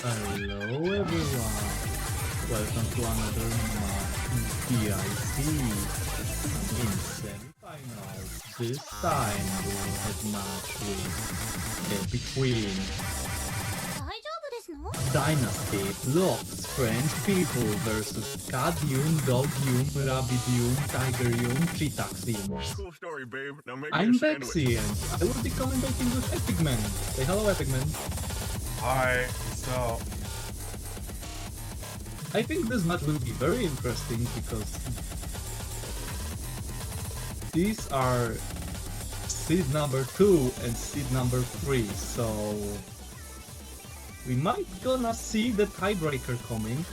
Hello everyone, welcome to another DIC in semi-finals. This time we will have match between Dynasty, Locks, French People versus Cadium, Dogium, Rabidium, Tigerium, Cheetaxium. Cool story, babe. Now make I'm me a sandwich. Bexy and I will be commentating with Epic Man. Say hello, Epic Man. Hi, so I think this match will be very interesting because these are seed number 2 and seed number 3, so we might gonna see the tiebreaker coming.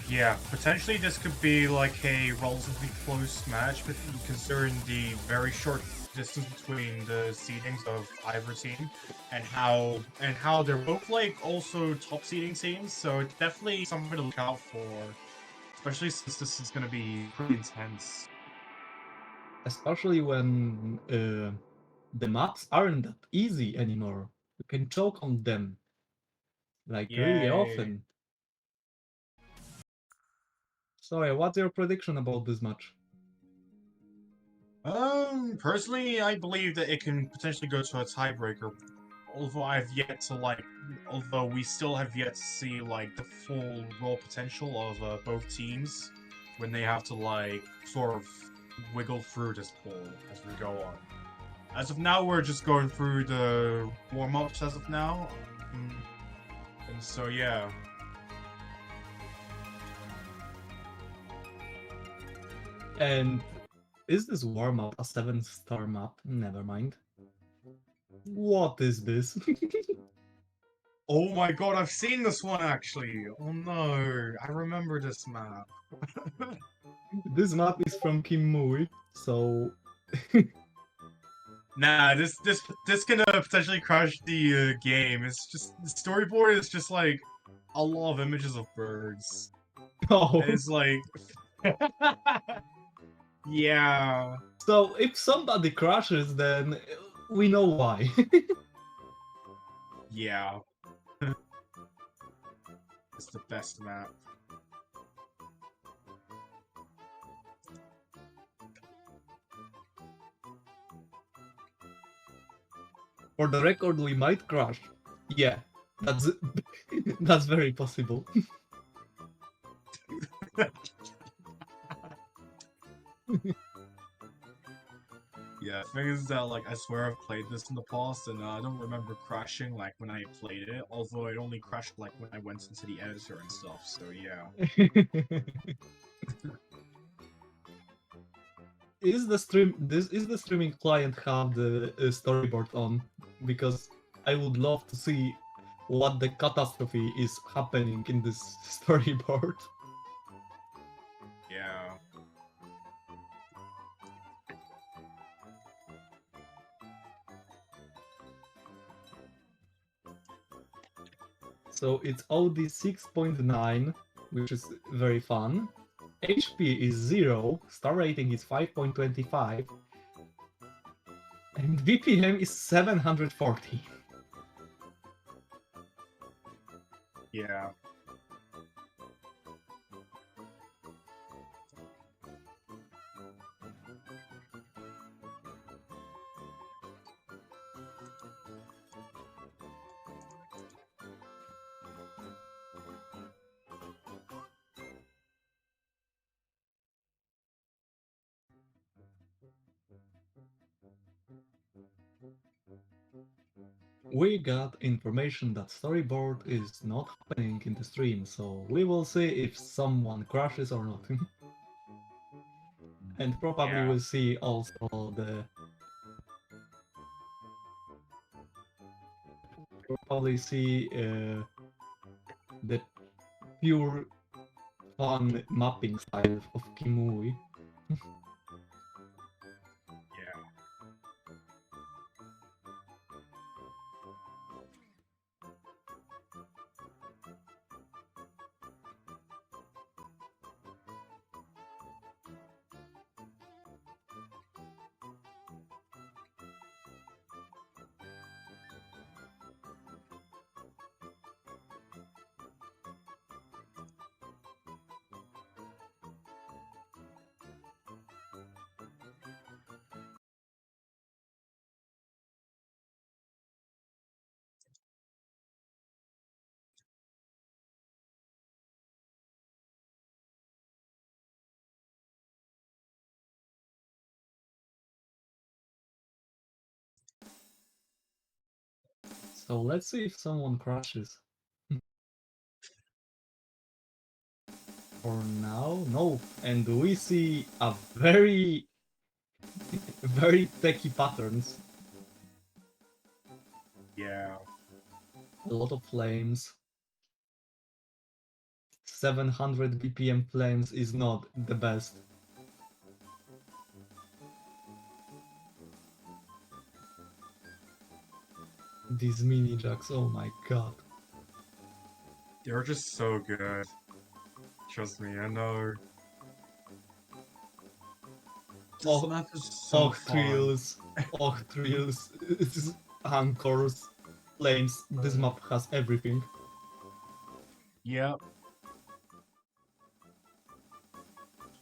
yeah, potentially this could be like a relatively close match, but considering the very short distance between the seedings of either team and how they're both like also top seeding teams, so it's definitely something to look out for, especially since this is gonna be pretty intense. Especially when the maps aren't that easy anymore. You can choke on them like really Yay. often. So yeah, what's your prediction about this match? Personally, I believe that it can potentially go to a tiebreaker. Although we still have yet to see like the full raw potential of both teams when they have to like sort of wiggle through this pool as we go on. As of now, we're just going through the warm-ups as of now, and so yeah. And is this warm-up a 7-star map? Never mind. What is this? Oh my god, I've seen this one actually! Oh no, I remember this map. This map is from Kim Mui, so Nah, this can potentially crash the game. It's just the storyboard is just like a lot of images of birds. oh. And it's like, yeah, So if somebody crashes, then we know why. yeah. It's the best map. For the record, we might crash. Yeah, that's that's very possible. Yeah, the thing is that like I swear I've played this in the past and I don't remember crashing like when I played it. Although it only crashed like when I went into the editor and stuff. So yeah. Is the streaming client have the storyboard on? Because I would love to see what the catastrophe is happening in this storyboard. Yeah. So it's OD 6.9, which is very fun. HP is 0, star rating is 5.25, and VPM is 740. Yeah. We got information that storyboard is not happening in the stream, so we will see if someone crashes or not. And probably Yeah. we'll see also the... Probably see the pure fun mapping style of Kimui. Yeah. So let's see if someone crashes. For now, no. And we see a very, very techy patterns. Yeah. A lot of flames. 700 BPM flames is not the best. These mini jacks, oh my god. They're just so good. Trust me, I know. This Oh, map is so fun. thrills, anchors, flames. This map has everything. Yep.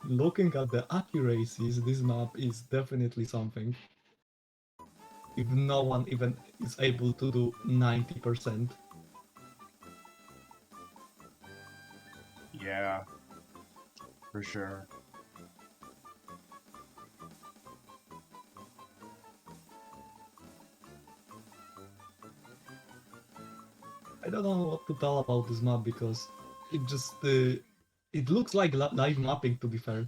Looking at the accuracies, this map is definitely something. If no one even is able to do 90%. Yeah. For sure. I don't know what to tell about this map because it just it looks like live mapping, to be fair.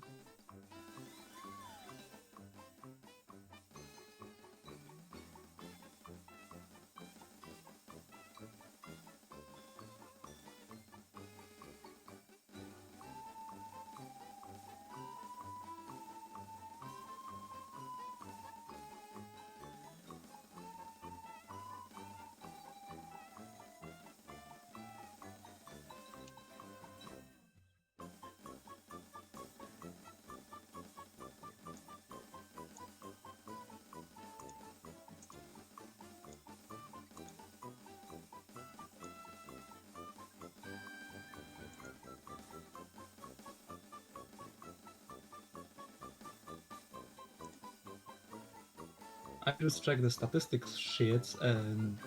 I just checked the statistics sheets and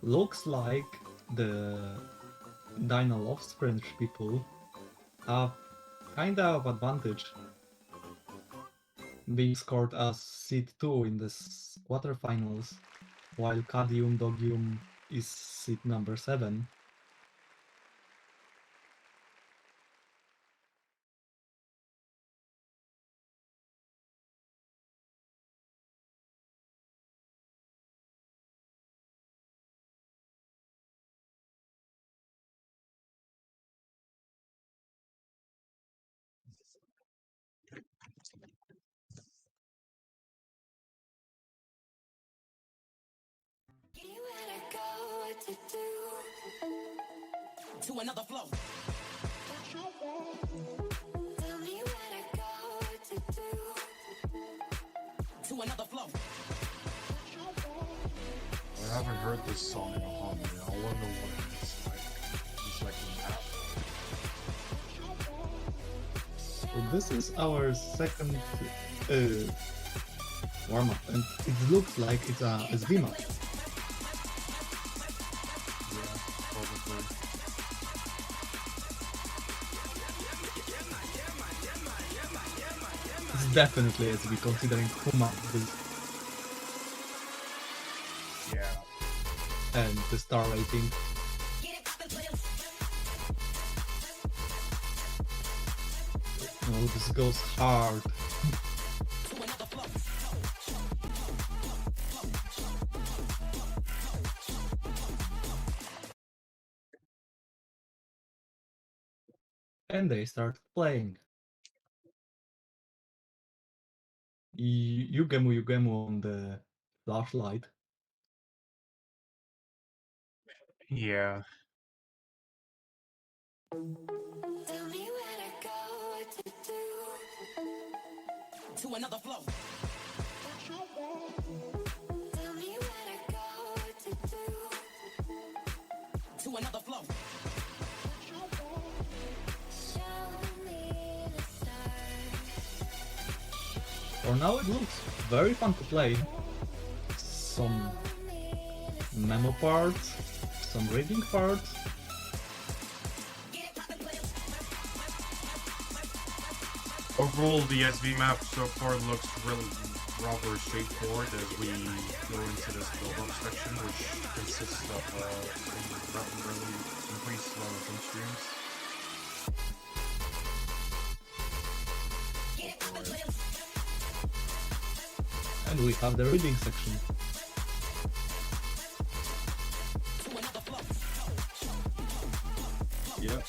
looks like the Dyna Loves French people have kinda of advantage, being scored as seed 2 in the quarterfinals, while Cadium Dogium is seed number 7. To another flow. Tell me where to go, what to do. To another flow. I haven't heard this song in a hot minute. I wonder what it's like. Just like the map. So this is our second warm-up, and it looks like it's a SV map. Yeah, probably. It's definitely SV considering who mapped this Yeah. and the star rating. Oh, this goes hard. And they start playing. Yugemu on the flashlight. Yeah. Tell me where to go, what to do. To another flow. Tell me where to go, what to do. To another flow. Show me the stars. For now it looks very fun to play. Some memo parts, some reading parts. Overall, the SV map so far looks really rather straightforward as we go into this build-up section, which consists of some pretty slow rhythm streams. And we have the reading section. Yep.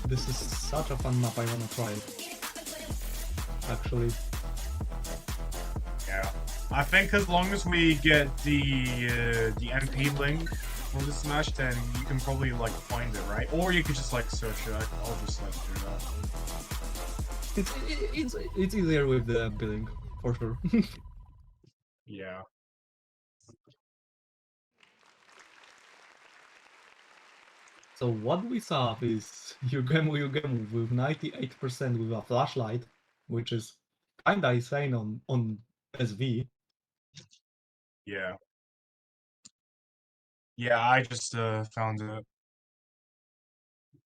This is such a fun map, I wanna try it. Actually. Yeah. I think as long as we get the MP link from this match, then you can probably like find it, right? Or you could just like search it. I'll just like do that. It's easier with the billing, for sure. Yeah. So what we saw is Yugemu with 98% with a flashlight, which is kinda insane on SV. Yeah. Yeah, I just found it.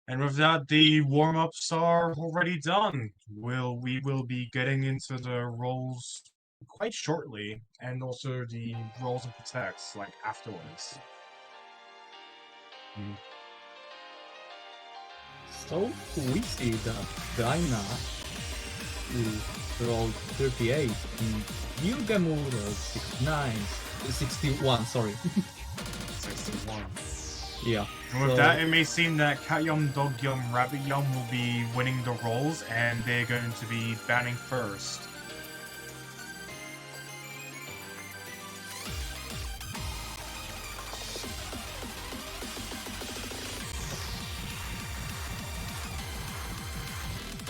And with that, the warm-ups are already done. We will be getting into the roles quite shortly, and also the roles of the text, like afterwards. So we see that Dyna rolled 38 and Yugemu rolled 69, 61, sorry. 61. Yeah. And with so- that, it may seem that Cat Yum, Dog Yum, Rabbit Yum will be winning the roles, and they're going to be banning first.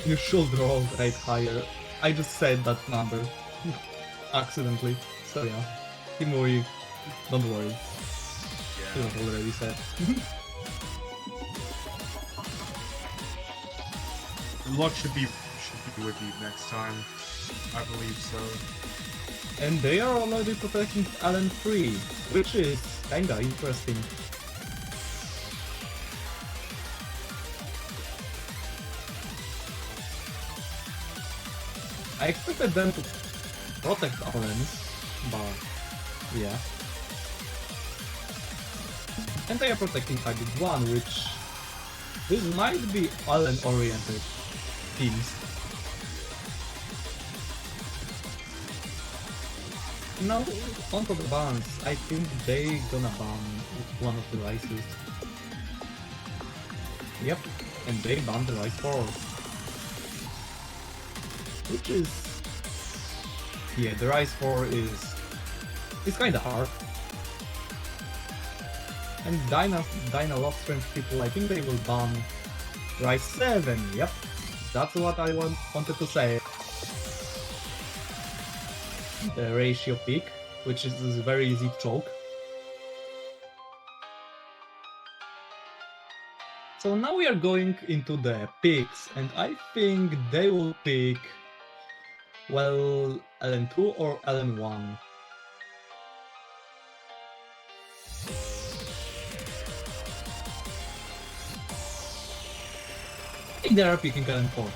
You should roll 8 higher. I just said that number. Accidentally. So yeah. Timuri, don't worry. You have already said. Luck should be with you next time. I believe so. And they are already protecting Allen 3, which is kinda interesting. I expected them to protect Allen's, but yeah. And they are protecting Hybrid 1, which this might be Allen-oriented teams. Now, onto the bans, I think they gonna ban one of the rices. Yep, and they ban the rice 4. Which is... yeah, the rice 4 is kinda hard. And Dyna lost strength people, I think they will ban rice 7, yep. That's what I wanted to say. The ratio peak, which is very easy to choke. So now we are going into the picks, and I think they will pick, well, LN2 or LN1. I think they are picking LN4.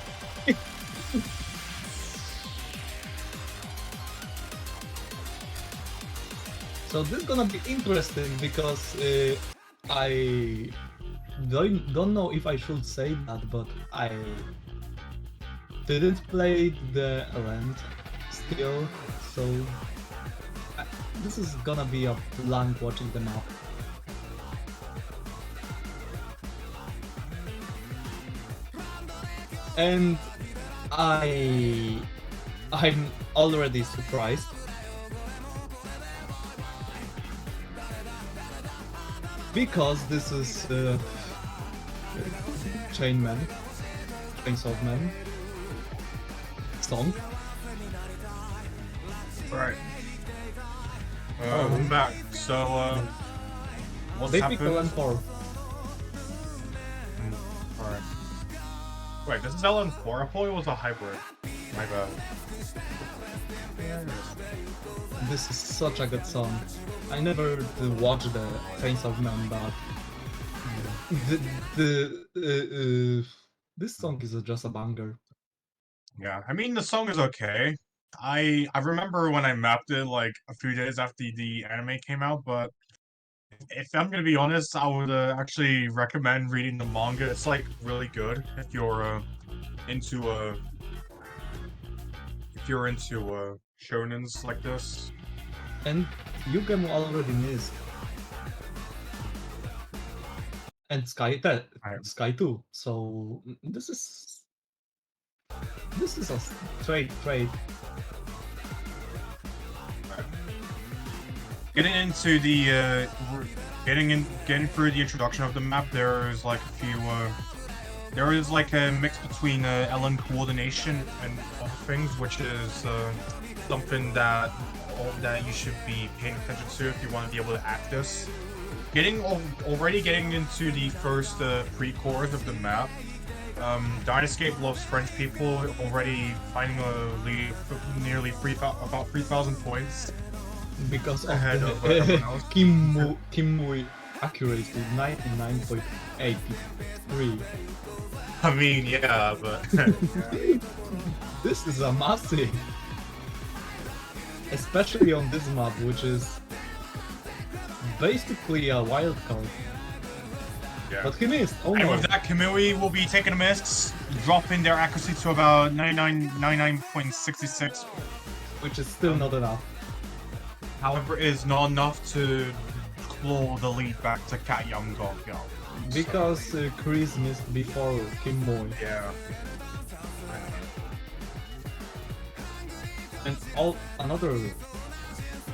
So this is gonna be interesting because I don't know if I should say that, but I didn't play the event still, so this is gonna be a blank watching the map. And I'm already surprised. Because this is Chainsaw Man song. Right. I'm back. So, what's They happened? pick LN4. Alright. Wait, this is LN4? I thought it was a hybrid. My bad. This is such a good song. I never watched the Chainsaw Man, but this song is just a banger. Yeah, I mean the song is okay. I remember when I mapped it like a few days after the anime came out, but if I'm gonna be honest, I would actually recommend reading the manga. It's like really good if you're into shonens like this. And Yugemu already missed. And Sky too. So this is a straight trade. Getting into the getting through the introduction of the map, there's like a few there is like a mix between LN coordination and other things, which is something that you should be paying attention to if you want to be able to act this. Already getting into the first pre-chorus of the map. Dyna loves French people, already finding a lead of nearly about 3,000 points. Because of Ahead the of everyone else. Kimmui accuracy 99.83. I mean, yeah, but This is a massive, especially on this map, which is basically a wild card. yeah. But he missed. Oh And no! with that, Kamui will be taking a miss, dropping their accuracy to about 99.66. Which is still not enough. However, it is not enough to claw the lead back to Cat Young Gok Yo. Because Chris missed before Kimmui. Yeah. And another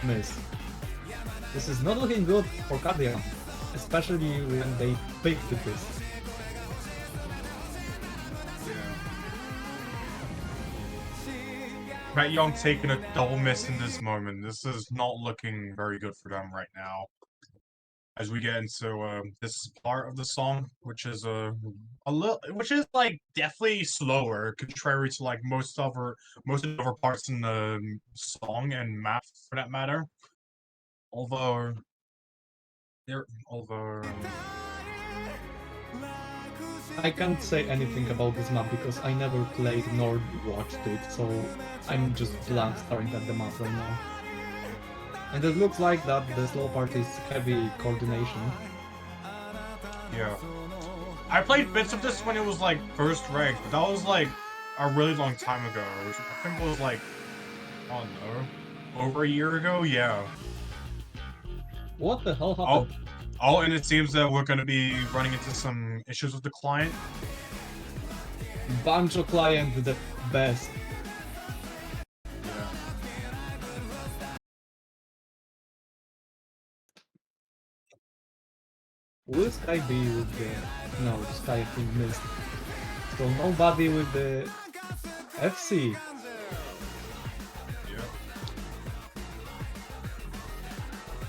miss. This is not looking good for Kadia, especially when they picked this. Cat Young taking a double miss in this moment. This is not looking very good for them right now. As we get into this part of the song, which is which is like definitely slower, contrary to like most of the other parts in the song and map for that matter. Although I can't say anything about this map because I never played nor watched it, so I'm just blank staring at the map right now. And it looks like that the slow part is heavy coordination. yeah, I played bits of this when it was like first ranked, but that was like a really long time ago. Which I think was like, I don't know, over a year ago. Yeah. What the hell happened? Oh, and it seems that we're gonna be running into some issues with the client. Banjo client the best. Yeah. Will Sky be with the... No, Sky I think missed. So nobody with the FC.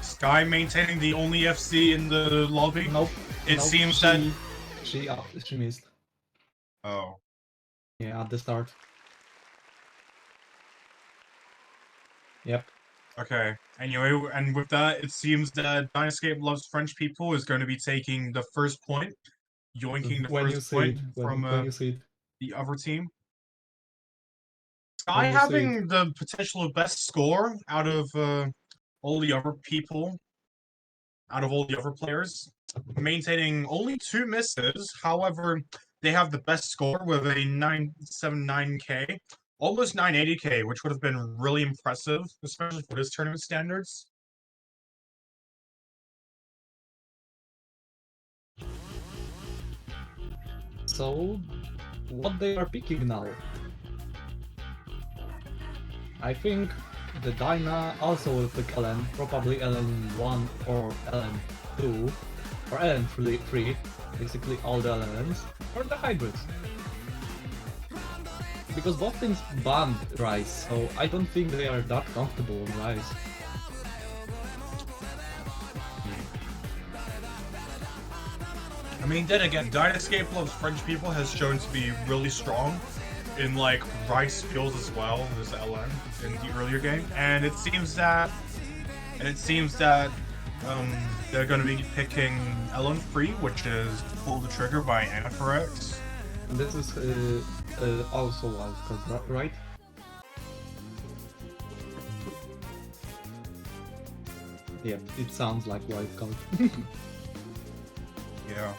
Sky maintaining the only FC in the lobby. Nope. It nope, seems she missed. Oh. Yeah, at the start. Yep. Okay. Anyway, and with that, it seems that Dynascape Loves French People is going to be taking the first point, yoinking the When you first see point it, from when you see it. the other team. Sky When you see having the potential best score out of all the other people, out of all the other players, maintaining only 2 misses. However, they have the best score with a 979k, almost 980k, which would have been really impressive, especially for this tournament standards. So, what they are picking now? I think the Dyna also will pick LN, probably LN1 or LN2 or LN3, basically all the LNs, or the hybrids. Because both teams banned Rise, so I don't think they are that comfortable on Rise. I mean, then again, Dynascape Loves French People has shown to be really strong in like rice fields as well as LN in the earlier game, and it seems that they're going to be picking LN free, which is pull the trigger by Anaphorex. This is also wildcard, right? Yeah, it sounds like wildcard. Yeah.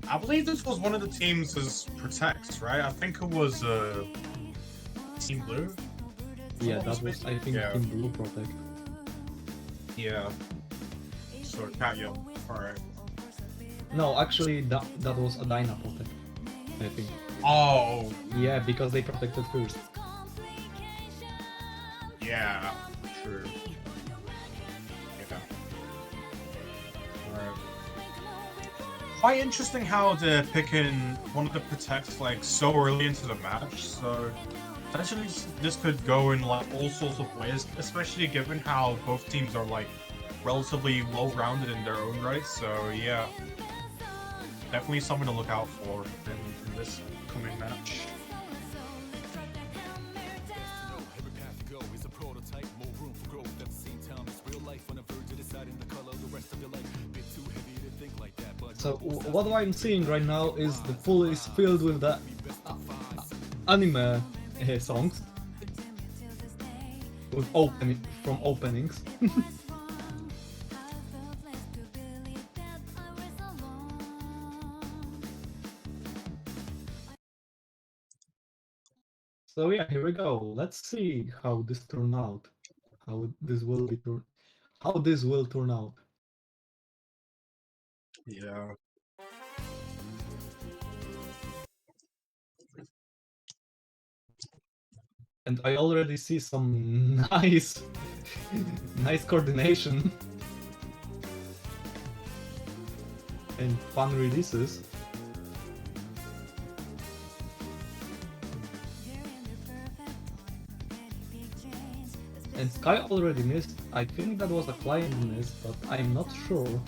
I believe this was one of the teams' protects, right? I think it was Team Blue. Yeah, that was, I think, Yeah. Team Blue Protect. Yeah. So Cat Young. Alright. No, actually, that was a Dyna Protect, I think. Oh, Yeah, because they protected first. yeah. True. Yeah. Alright. Quite interesting how they're picking one of the protects like so early into the match, so potentially this could go in like all sorts of ways, especially given how both teams are like relatively well-rounded in their own right, so yeah. Definitely something to look out for in this coming match. So what I'm seeing right now is the pool is filled with the anime songs with from openings. So yeah, here we go. Let's see how this turn out. How this will turn out. Yeah. And I already see some nice coordination and fun releases. And Sky already missed. I think that was a client miss, but I'm not sure.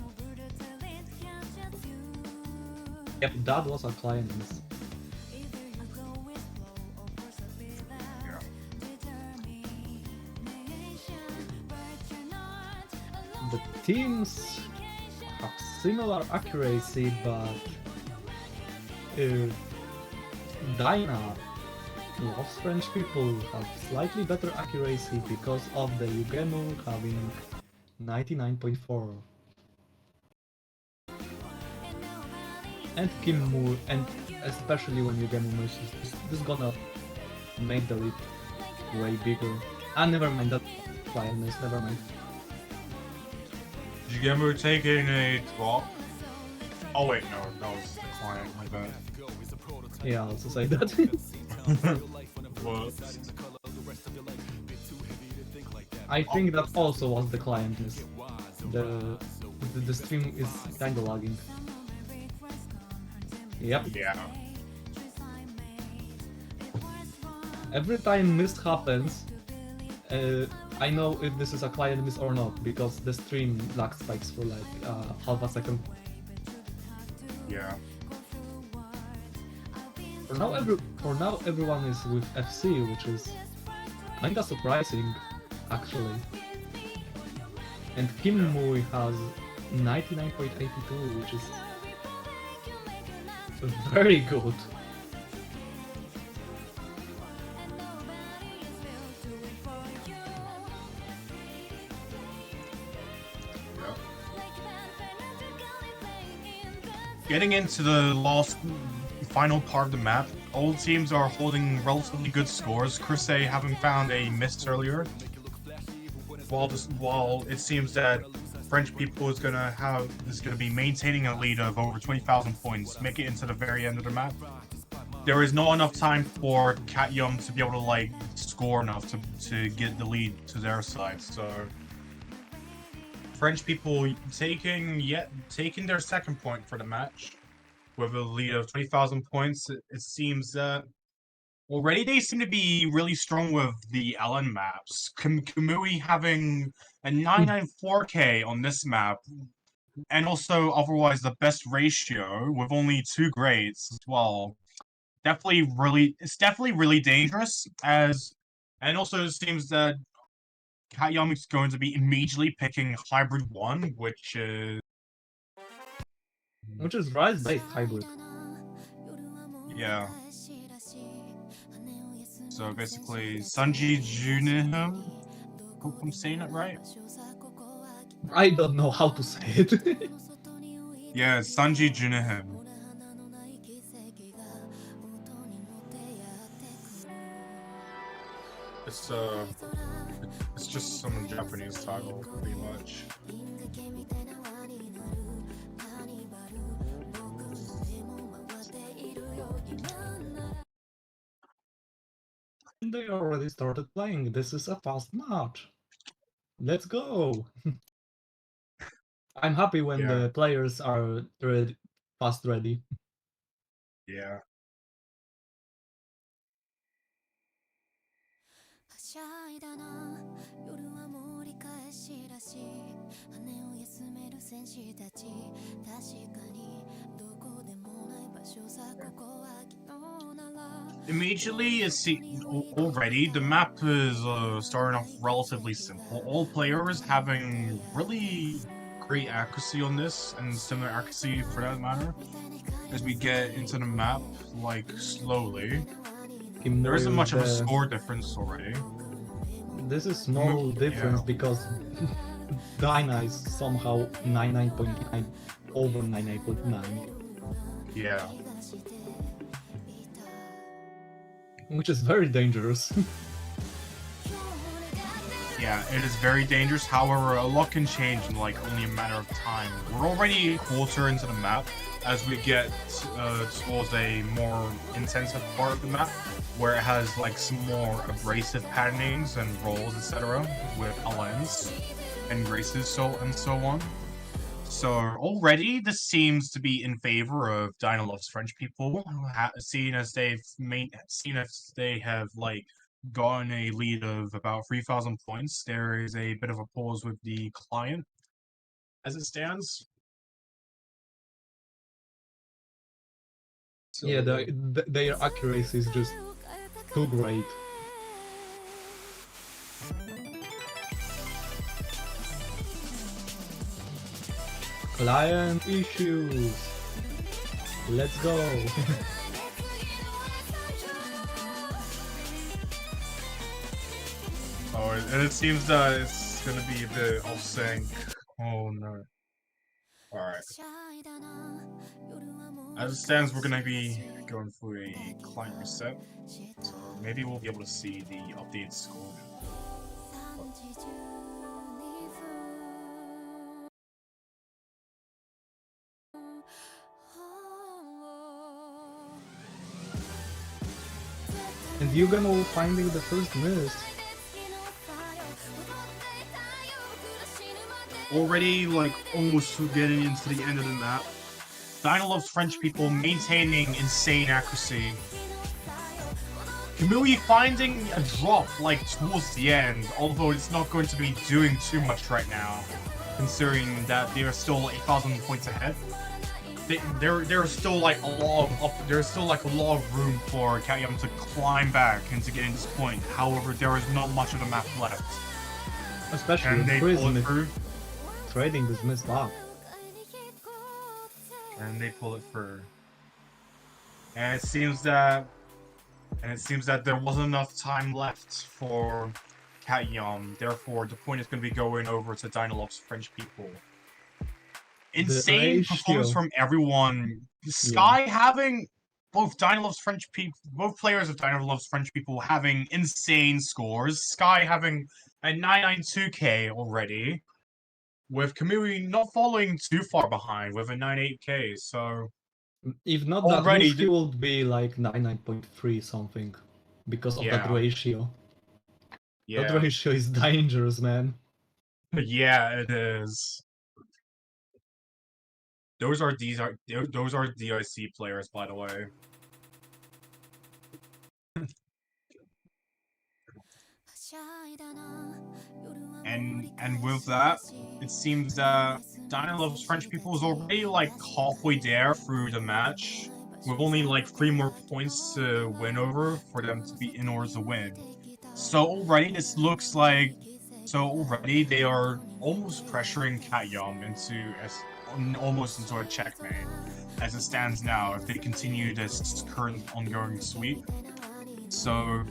Yep, that was a client miss. The teams have similar accuracy, but Dyna Lost French people have slightly better accuracy because of the Yugemu having 99.4. And Kimmu, and especially when Yugemu misses, this is gonna make the lead way bigger. Ah, never mind, that client miss, never mind. Did you remember taking a drop? Oh wait, no, that was the client, my bad. Yeah, I'll also say that. Whoops. I think that also was the client miss. The stream is kinda lagging. Yep. Yeah. Every time miss happens, I know if this is a client miss or not, because the stream lag spikes for like half a second. Yeah. For now everyone is with FC, which is kinda surprising, actually. And Kim Mui has 99.82, which is very good. Getting into the final part of the map, all teams are holding relatively good scores. Crusade having found a miss earlier, while it seems that French people is gonna be maintaining a lead of over 20,000 points, make it into the very end of the map. There is not enough time for Cat Yum to be able to like score enough to get the lead to their side. So French people taking their second point for the match with a lead of 20,000 points. It seems that already they seem to be really strong with the LN maps. Kamui having a 994K on this map and also otherwise the best ratio with only 2 grades as well. It's definitely really dangerous and also it seems that Katyam is going to be immediately picking Hybrid 1, which is rice-based hybrid. yeah. So basically Sanji Juniham. Hope I'm saying it right. I don't know how to say it. Yeah, Sanji Juniham. It's just some Japanese title, pretty much. They already started playing. This is a fast match. Let's go. I'm happy when Yeah. the players are fast ready. Yeah. Immediately, already the map is starting off relatively simple. All players having really great accuracy on this, and similar accuracy for that matter. As we get into the map, like slowly, there isn't much of a score difference already. This is small difference because Dyna is somehow 99.9 over 99.9. Yeah. Which is very dangerous. Yeah, it is very dangerous. However, a lot can change in like only a matter of time. We're already a quarter into the map as we get towards a more intensive part of the map where it has like some more abrasive patternings and rolls, etc. with LNs and graces and so on. So already this seems to be in favor of Dyna loves French people, seeing as they have like gotten a lead of about 3,000 points. There is a bit of a pause with the client as it stands. So, yeah, their accuracy is just too great. Client issues. Let's go. oh, and it seems that it's gonna be a bit off sync. Oh no. Alright. As it stands, we're gonna be going through a client reset. So maybe we'll be able to see the updated score. And Yugano finding the first miss. Already, like, almost getting into the end of the map. Dyna loves French people maintaining insane accuracy. Kamui finding a drop, like, towards the end, although it's not going to be doing too much right now, considering that they are still 8,000 points ahead. There's still like a lot of room for Katyam to climb back and to get in this point. However, there is not much of the map left. Especially and they pull it through. Trading this missed up. And they pull it through. And it seems that there wasn't enough time left for Katyam. Therefore, the point is going to be going over to Dyna loves French people. Insane performance from everyone. Sky having both players of Dyna loves French people having insane scores. Sky having a 992k already, with Kamui not falling too far behind with a 98k. So if not already, that, he would be like 99.3 something because of that ratio. Yeah. That ratio is dangerous, man. Yeah, it is. Those are DIC players, by the way. and with that, it seems that Dyna loves French people is already like halfway there through the match, with only like 3 more points to win over for them to be in order to win. So already this looks like, already they are almost pressuring Cat Young into almost into a checkmate as it stands now if they continue this current ongoing sweep. So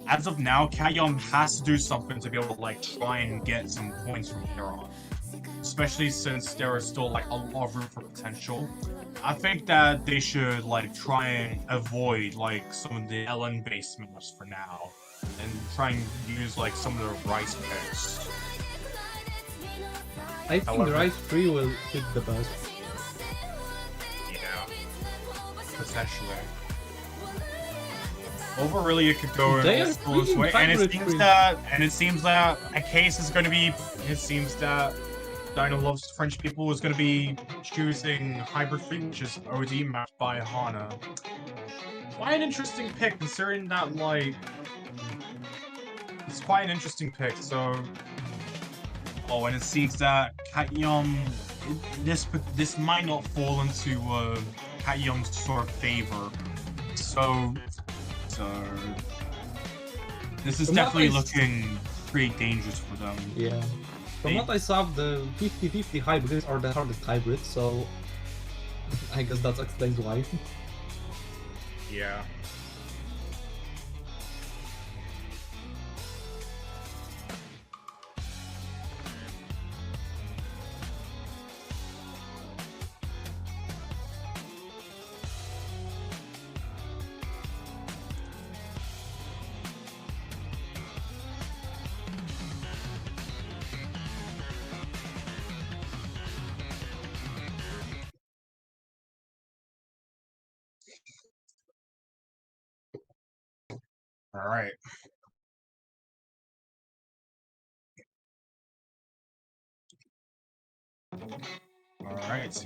as of now, Cat Young has to do something to be able to like try and get some points from here on. Especially since there is still like a lot of room for potential. I think that they should like try and avoid like some of the LN based maps for now, and try and use like some of the Rice picks. I think However- Rice 3 will hit the best. Yeah, potentially. Over really, it could go in They are this freaking way, and hybrid it seems that a case is going to be. It seems that Dyna loves French people is going to be choosing Hybrid 3, which is OD mapped by Hana. Quite an interesting pick, considering that, like... It's quite an interesting pick, so... Oh, and it seems that Katyum... This might not fall into Katyum's sort of favor. So... This is From what definitely I s- looking pretty dangerous for them. Yeah. From what I saw, the 50-50 hybrids are the hardest hybrids, so I guess that explains why. Yeah. All right. All right. So,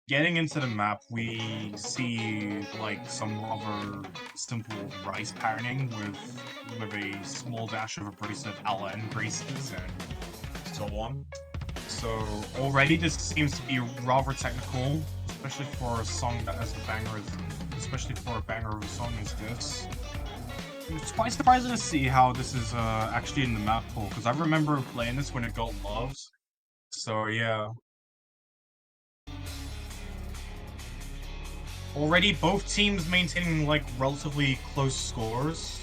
getting into the map, we see like some rather simple rice patterning with a small dash of abrasive LN braces and so on. So already this seems to be rather technical, especially for a song that has a banger, especially for a banger of a song as this. It's quite surprising to see how this is actually in the map pool, because I remember playing this when it got loved. So yeah. Already both teams maintaining like relatively close scores.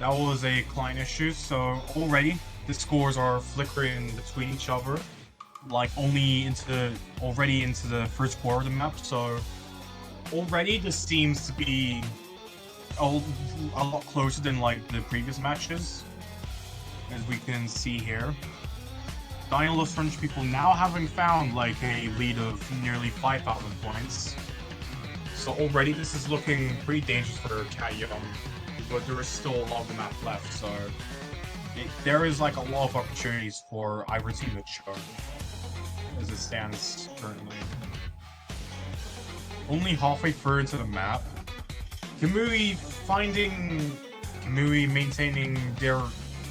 That was a client issue, so already the scores are flickering between each other. Like already into the first quarter of the map, so already this seems to be a lot closer than like the previous matches, as we can see here. Dyna loves French people now having found like a lead of nearly 5,000 points. So already this is looking pretty dangerous for Cat Young, but there is still a lot of the map left, so there is like a lot of opportunities for either team to choke, as it stands currently. Only halfway through into the map, Kamui maintaining their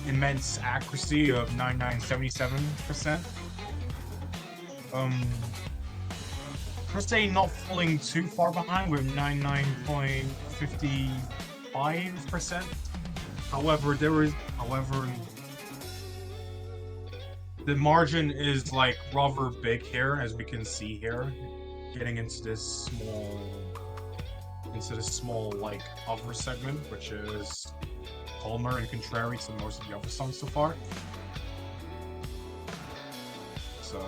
immense accuracy of 9977%. Per se not falling too far behind with 99.55%. However, the margin is like rather big here, as we can see here, getting into this small like upper segment, which is calmer and contrary to most of the other songs so far. So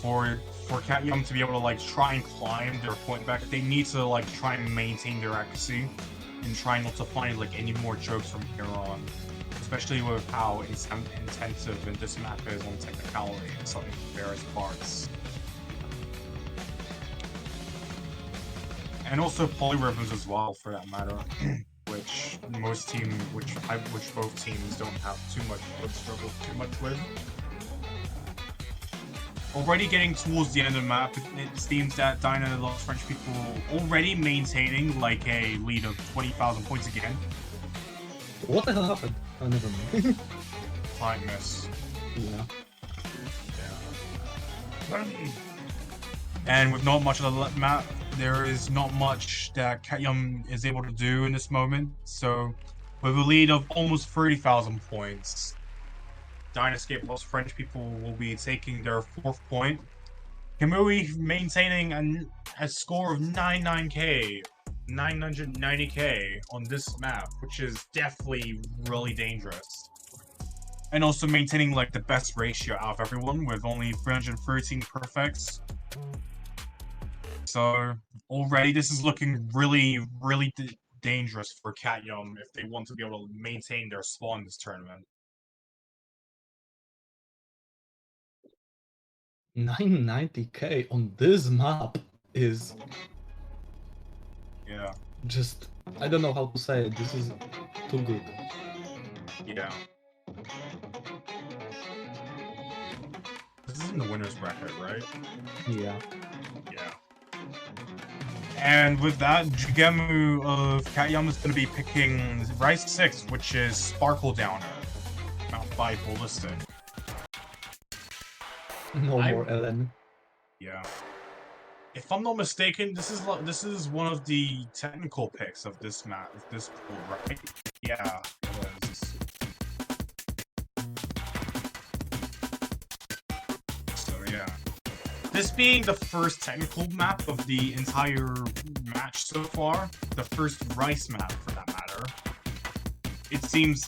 for Cat Young to be able to like try and climb their point back, they need to like try and maintain their accuracy and try not to find like any more chokes from here on. Especially with how intensive in this map is on technicality in some various parts. And also polyrhythms as well, for that matter, which both teams don't have struggle too much with. Already getting towards the end of the map, it seems that Dyna loves French people already maintaining like a lead of 20,000 points again. What the hell happened? Oh, never mind. Client miss. Yeah. And with not much of the map, there is not much that Katyum is able to do in this moment. So, with a lead of almost 30,000 points, Dyna plus French people will be taking their 4th point. Kamui maintaining a score of 990k on this map, which is definitely really dangerous. And also maintaining like the best ratio out of everyone with only 313 perfects. So already this is looking really, really dangerous for Katyum if they want to be able to maintain their spawn in this tournament. 990k on this map is Yeah, just, I don't know how to say it. This is too good. yeah. This is in the winner's bracket, right? Yeah. Yeah. And with that, Jigemu of Katyum is going to be picking Rice 6, which is Sparkle Downer, not by Ballistic. No more LN. Yeah. If I'm not mistaken, this is one of the technical picks of this map, of this pool, right? Yeah, it is. So yeah. This being the first technical map of the entire match so far, the first Rice map for that matter, it seems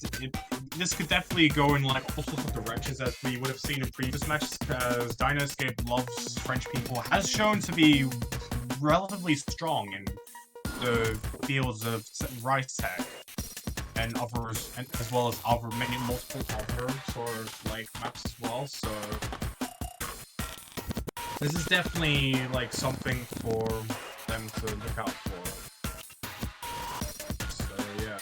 this could definitely go in like all sorts of directions as we would have seen in previous matches, because Dyna loves French people, has shown to be relatively strong in the fields of Rice tech and others, and as well as multiple other sort of like maps as well. So this is definitely like something for them to look out for. So yeah.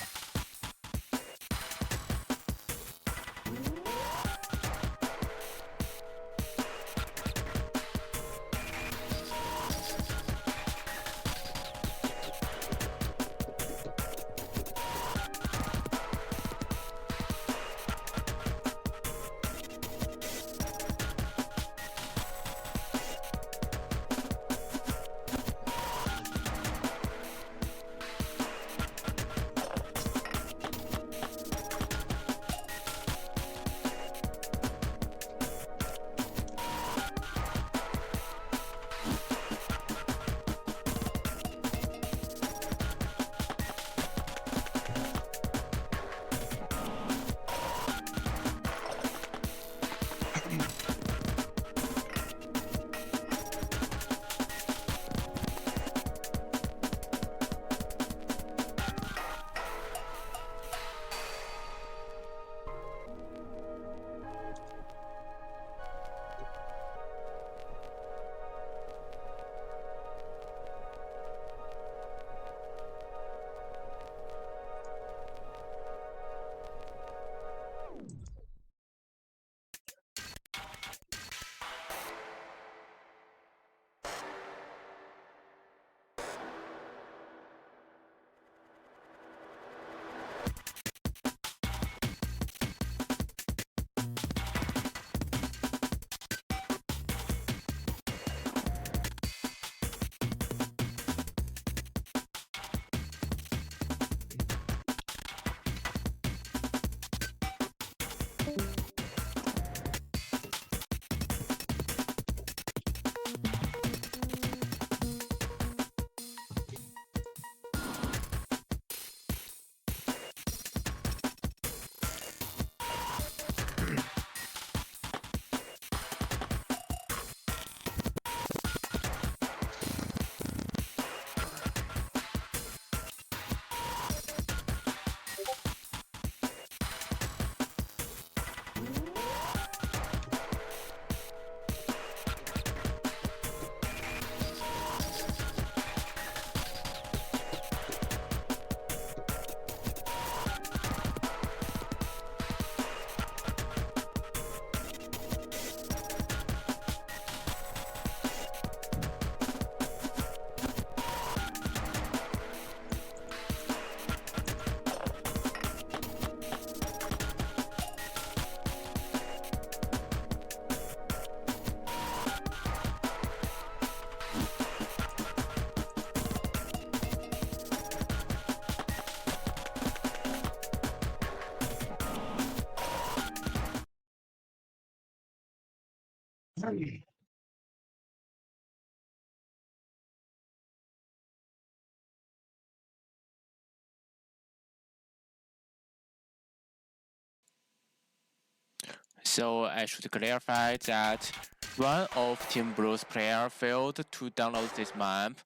So I should clarify that one of Team Blue's player failed to download this map,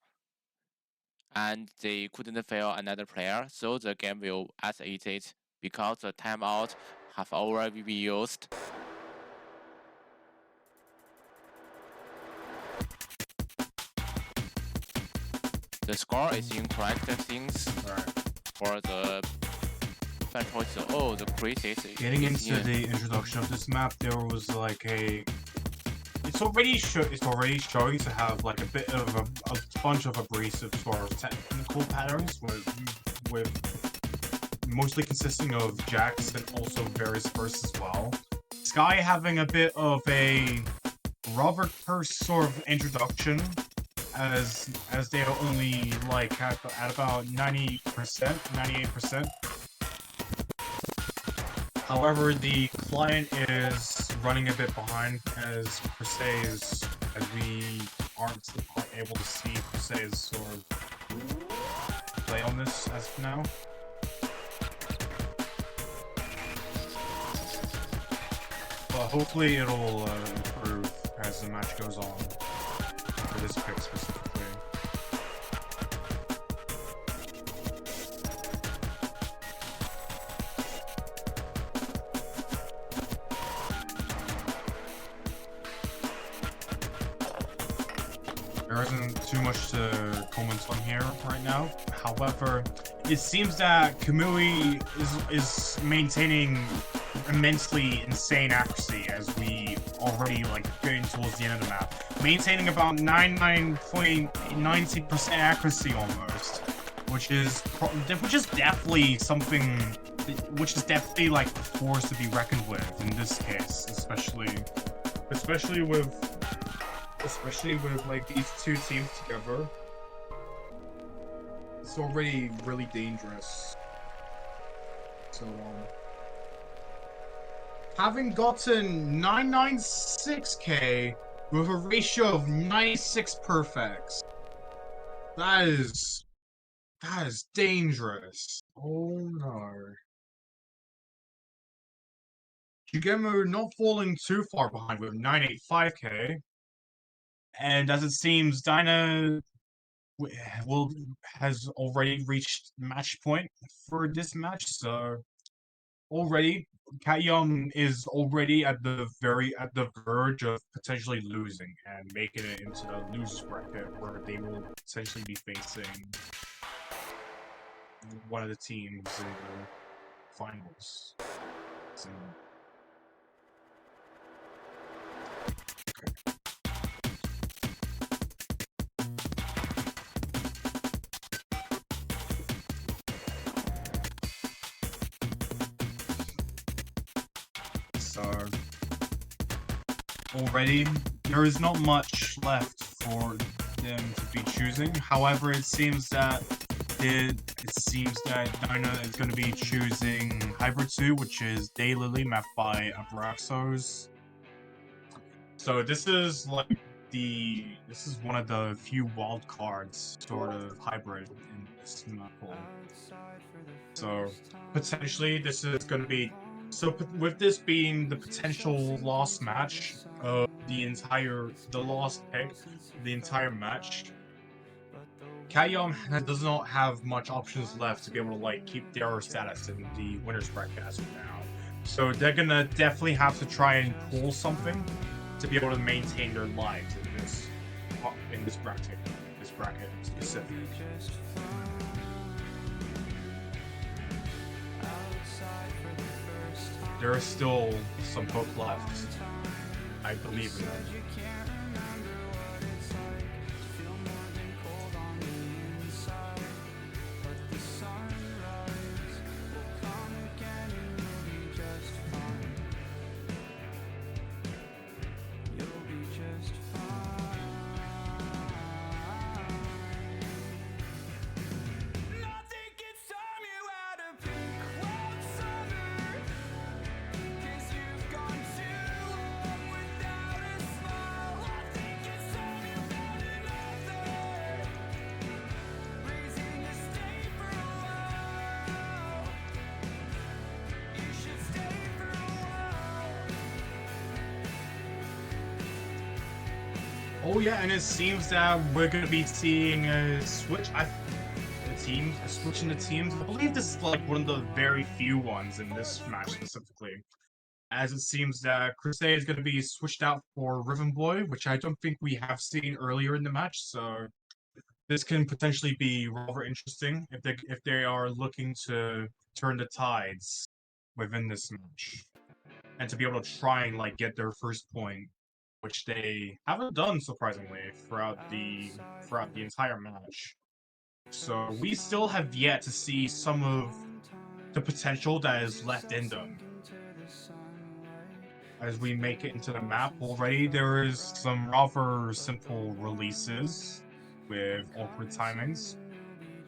and they couldn't fail another player, so the game will as it because the timeout have already been used. The score is incorrect things for the fan choice. Oh, the crisis. Getting into the introduction of this map, there was like a. It's already showing to have like a bit of a bunch of abrasive sort of technical patterns with mostly consisting of jacks and also various bursts as well. Sky having a bit of a Robert Purse sort of introduction, as they are only like at about 98%. However, the client is running a bit behind, as per se as we aren't able to see per se sort of play on this as of now. But hopefully it'll improve as the match goes on, for this pick specifically. There isn't too much to comment on here right now. However, it seems that Kamui is maintaining immensely insane accuracy as we already like getting towards the end of the map, maintaining about 99.90% accuracy almost, which is definitely something, which is definitely like a force to be reckoned with in this case, especially with like these two teams together. It's already really dangerous. So having gotten 996k with a ratio of 96 perfects, that is dangerous. Oh no. Shigemu not falling too far behind with 985k. And as it seems, Dyna has already reached match point for this match, so already Cat Young is already at the verge of potentially losing and making it into the losers bracket, where they will potentially be facing one of the teams in the finals. So, already, there is not much left for them to be choosing. However, it seems that Dyna is going to be choosing Hybrid 2, which is Daylily mapped by Abraxos. So this is like this is one of the few wild cards sort of hybrid in this map pool. So potentially this is going to be, so with this being the potential last match of the last pick, the entire match, Kaiyom does not have much options left to be able to like keep their status in the winners bracket as of now. So they're gonna definitely have to try and pull something to be able to maintain their lives in this bracket specifically. There is still some hope left. I believe in that. Oh yeah, and it seems that we're gonna be seeing a switch. A switch in the teams. I believe this is like one of the very few ones in this match specifically, as it seems that Crusade is gonna be switched out for Riven Boy, which I don't think we have seen earlier in the match. So this can potentially be rather interesting if they are looking to turn the tides within this match, and to be able to try and like get their first point, which they haven't done surprisingly throughout the entire match. So we still have yet to see some of the potential that is left in them. As we make it into the map already, there is some rather simple releases with awkward timings,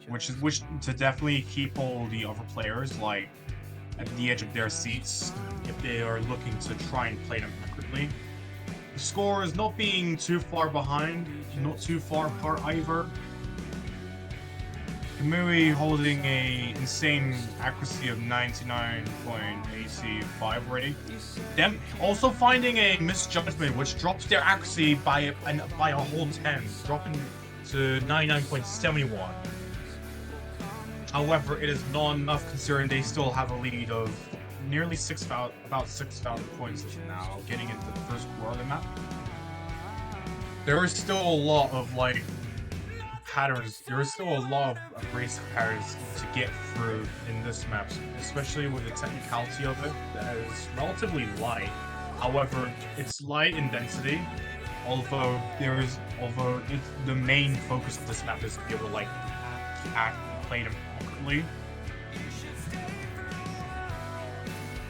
which to definitely keep all the other players like at the edge of their seats if they are looking to try and play them accurately. The score is not being too far behind, not too far apart either. Kamui holding a insane accuracy of 99.85 already. Them also finding a misjudgment which drops their accuracy by a whole 10, dropping to 99.71. However, it is not enough considering they still have a lead of nearly about 6,000 points now, getting into the first quarter of the map. There is still a lot of like patterns. There is still a lot of race patterns to get through in this map, especially with the technicality of it that is relatively light. However, it's light in density. Although the main focus of this map is to be able to like play them accurately.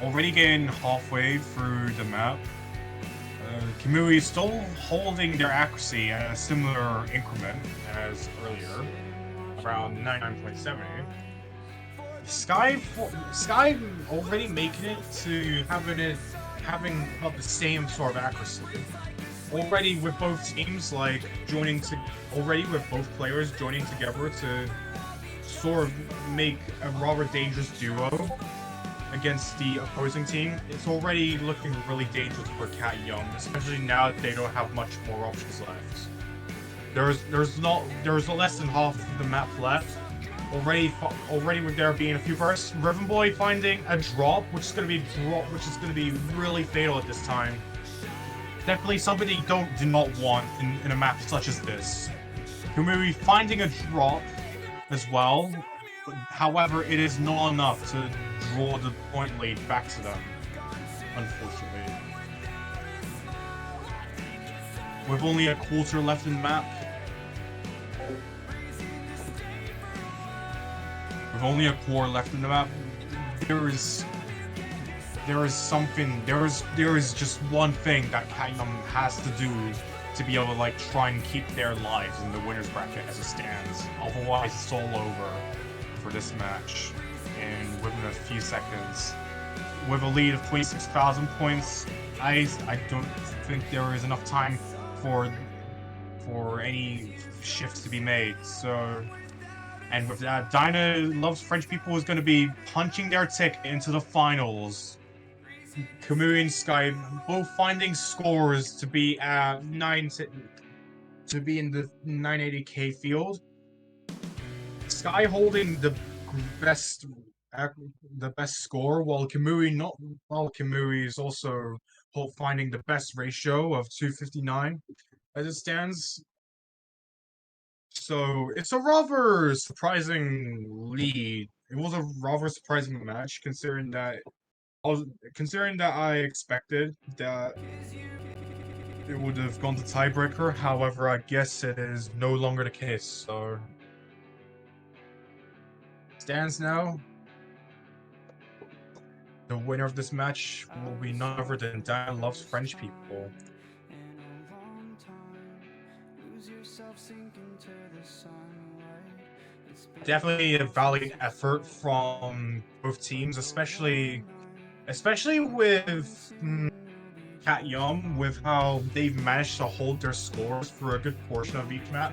Already getting halfway through the map. Kamui is still holding their accuracy at a similar increment as earlier, around 99.70. Sky already making it to having about the same sort of accuracy. Already with both teams like with both players joining together to sort of make a rather dangerous duo against the opposing team. It's already looking really dangerous for Cat Young, especially now that they don't have much more options left. There's less than half of the map left. Already with there being a few bursts, Riven Boy finding a drop, which is gonna be really fatal at this time. Definitely something you do not want in a map such as this. Kamui finding a drop as well. However, it is not enough to draw the point lead back to them, unfortunately. With only a quarter left in the map. There is just one thing that Cat Young has to do to be able to like try and keep their lives in the winner's bracket as it stands. Otherwise, it's all over for this match within a few seconds. With a lead of 26,000 points, I don't think there is enough time for any shifts to be made. So, and with that, Dyna Loves French People is going to be punching their ticket into the finals. Kamui and Sky both finding scores to be at in the 980k field. Sky holding the best score, while Kamui is also finding the best ratio of 259 as it stands. So it's a rather surprising lead. It was a rather surprising match considering that I expected that it would have gone to tiebreaker. However, I guess it is no longer the case. So stands now. The winner of this match will be none other than Dyna Loves French People. Definitely a valiant effort from both teams, especially with Cat Young, with how they've managed to hold their scores for a good portion of each map,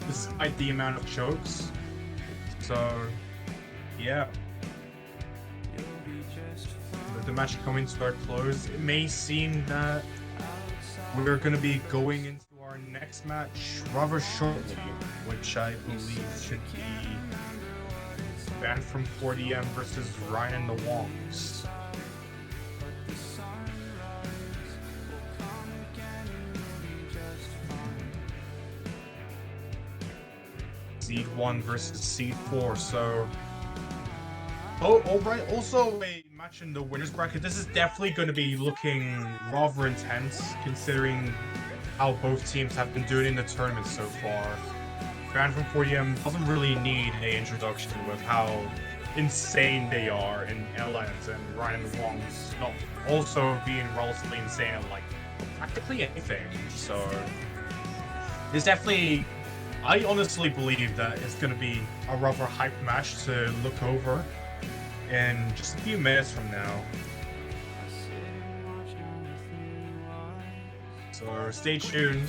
despite the amount of chokes. So, yeah. With the match coming to our close, it may seem that we're going to be going into our next match rather shortly, which I believe should be Banned from 4dm versus Ryan and the Wongs. Seed 1 versus Seed 4, so... Oh, alright, also a match in the winner's bracket. This is definitely going to be looking rather intense, considering how both teams have been doing in the tournament so far. Banned from 4dm doesn't really need an introduction with how insane they are in LNs, and Ryan and the Wongs not also being relatively insane at like practically anything. So it's definitely, I honestly believe that it's going to be a rather hyped match to look over in just a few minutes from now. So stay tuned.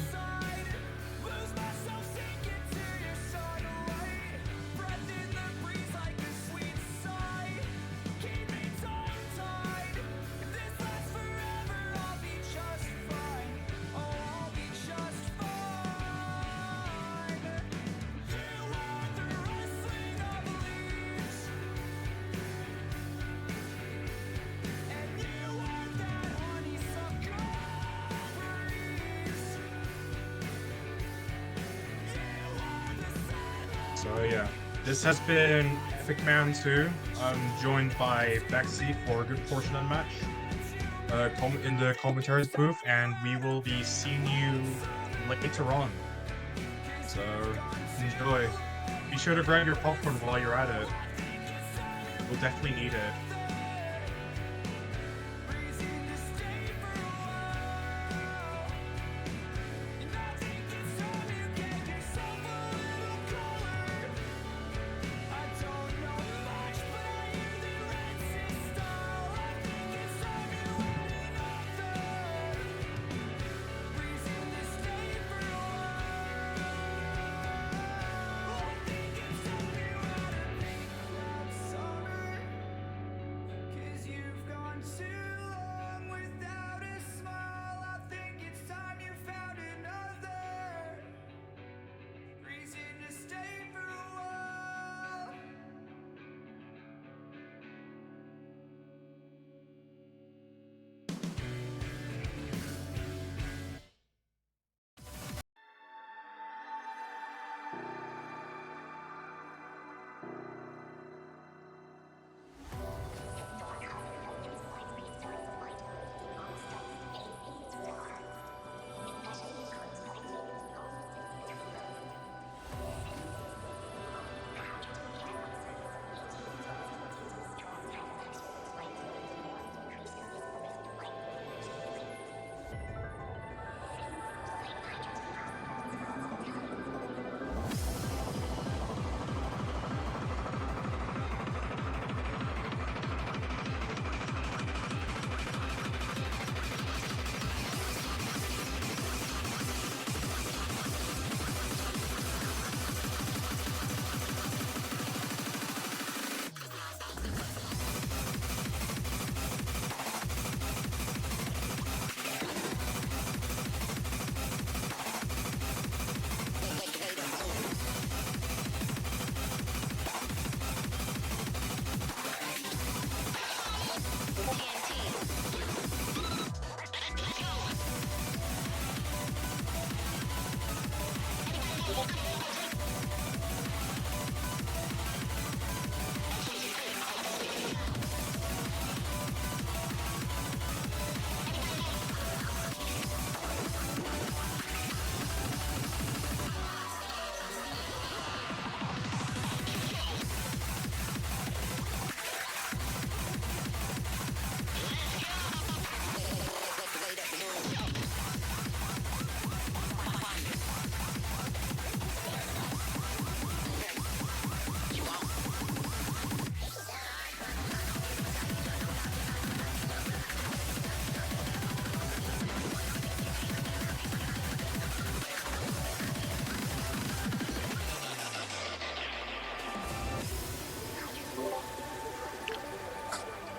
So yeah, this has been Epic Man 2. I'm joined by Bexy for a good portion of the match in the commentaries booth, and we will be seeing you later on. So enjoy. Be sure to grab your popcorn while you're at it. We'll definitely need it.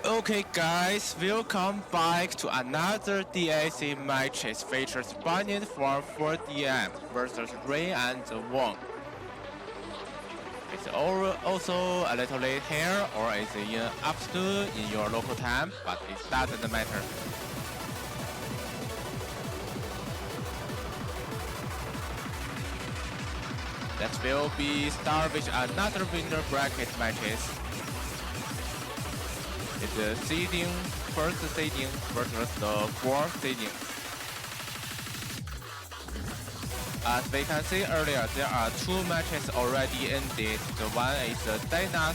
Okay guys, welcome back to another DIC matches features Bunyan from 4dm versus Ryan and Wong. It's also a little late here, or it's in afternoon in your local time, but it doesn't matter. That will be start with another winner bracket matches. It's the seeding, first seeding versus the fourth seeding. As we can see earlier, there are two matches already ended. The one is Dyna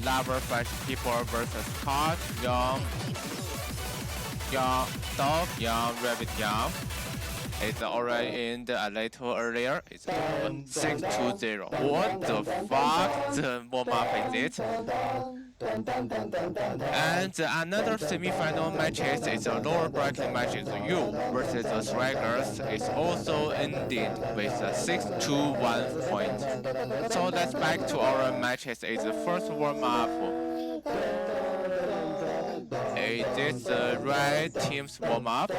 Lover French People versus Cat, Young, Dog, Young, Rabbit, Young. It's already ended a little earlier. It's 6-0. What the fuck? The warm-up is it? And another semi-final matches is a lower bracket match is you versus the Strikers. It's also ended with a 6-1 point. So let's back to our matches. It's the first warm-up. Is this the right team's warm-up?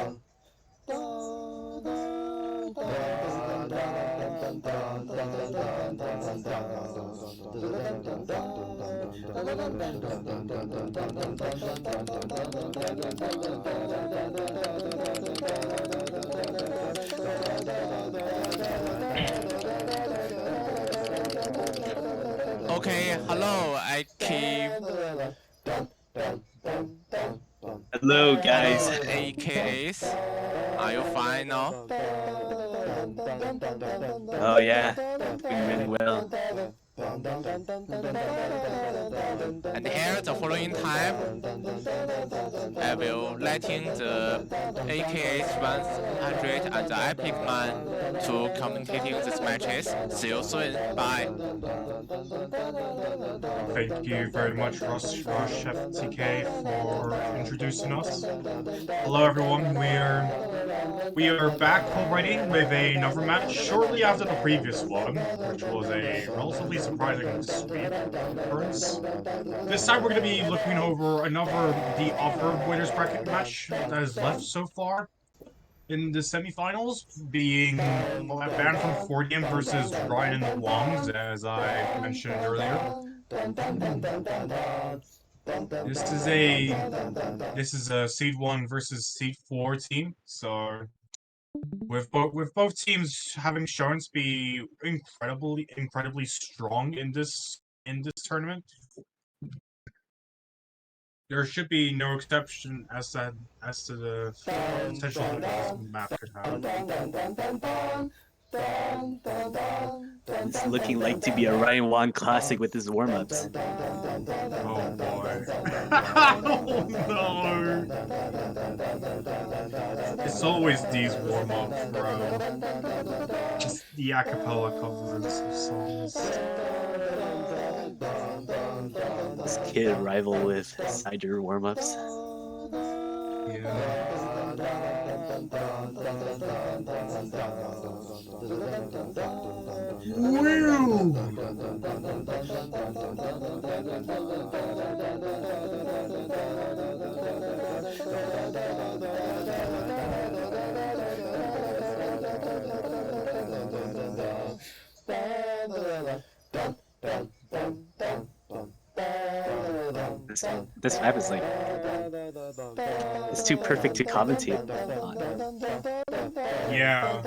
Okay, hello, I keep. Hello, guys. Hello, AKAs. Are you fine now? Oh yeah, doing really well. And here, the following time, I will letting the AKAs 100 and the Epic Man to commentating these matches. See you soon. Bye. Thank you very much, Rush FTK, for introducing us. Hello, everyone. We are back already with another match shortly after the previous one, which was a relatively surprising sweep occurrence. This time we're going to be looking over the other winners bracket match that is left so far in the semifinals, being a band from 4dm versus Ryan and the Wongs, as I mentioned earlier. This is a seed 1 versus seed 4 team, so with both teams having shown to be incredibly strong in this tournament, there should be no exception as to the potential that this map could have. It's looking like to be a Ryan Wong classic with his warm-ups. Oh boy. Oh no. It's always these warm-ups, bro. Just the acapella covers of songs. This kid rival with Cider warm-ups. Yeah. Woo! This map is like, it's too perfect to commentate on. Yeah.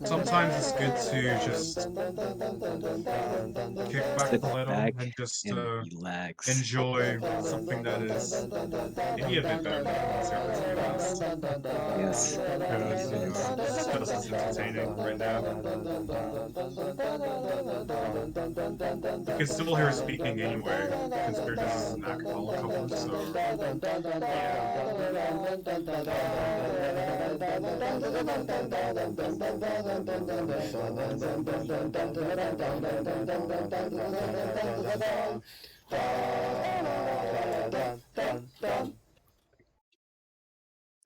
Sometimes it's good to just kick back Sit a little back and just and relax. enjoy something that is maybe a bit better than concert, to be honest. Yes. Because, you know, it's just as entertaining right now. You can still hear speaking anyway, considering this is an acapella cover, so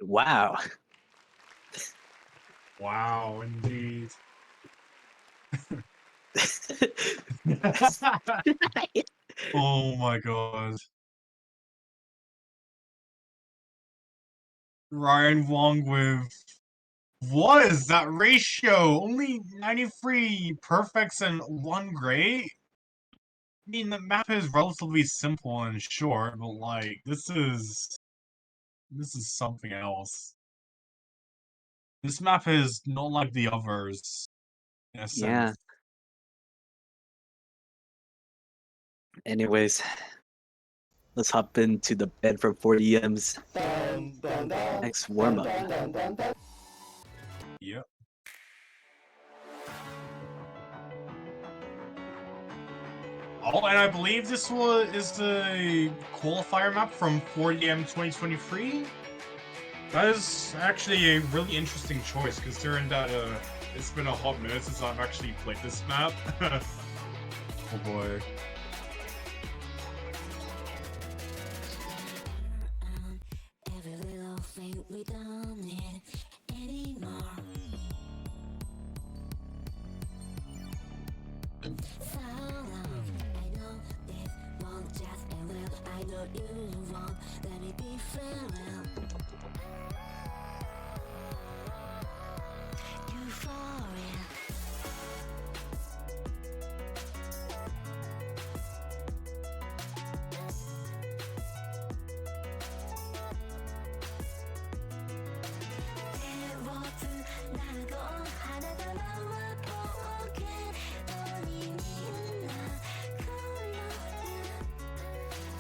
Wow. wow, indeed. Oh my god. Ryan Wong with what is that ratio? Only 93 perfects and 1 great? I mean, the map is relatively simple and short, but like, this is something else. This map is not like the others, in a Yeah. sense. Anyways, let's hop into the bed for 4DM's next warm-up. Yep. Oh, and I believe this is the qualifier map from 4DM 2023. That is actually a really interesting choice, considering that it's been a hot minute since I've actually played this map. Oh boy. Every little thing we don't need anymore. So long, I know this won't just end well. I know you won't let me be farewell.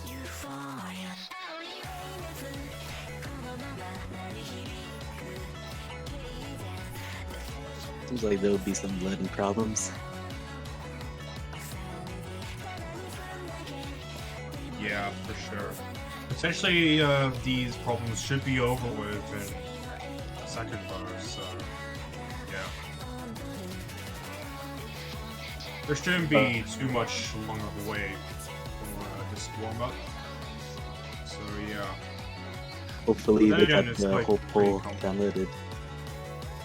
Euphoria. Seems like there'll be some loading problems. Yeah, for sure. Potentially, these problems should be over with in a second bar, so yeah. There shouldn't be too much longer of a wait for this warm-up. So yeah. Hopefully But they then again, got it's the quite- whole pretty poll comfortable. downloaded.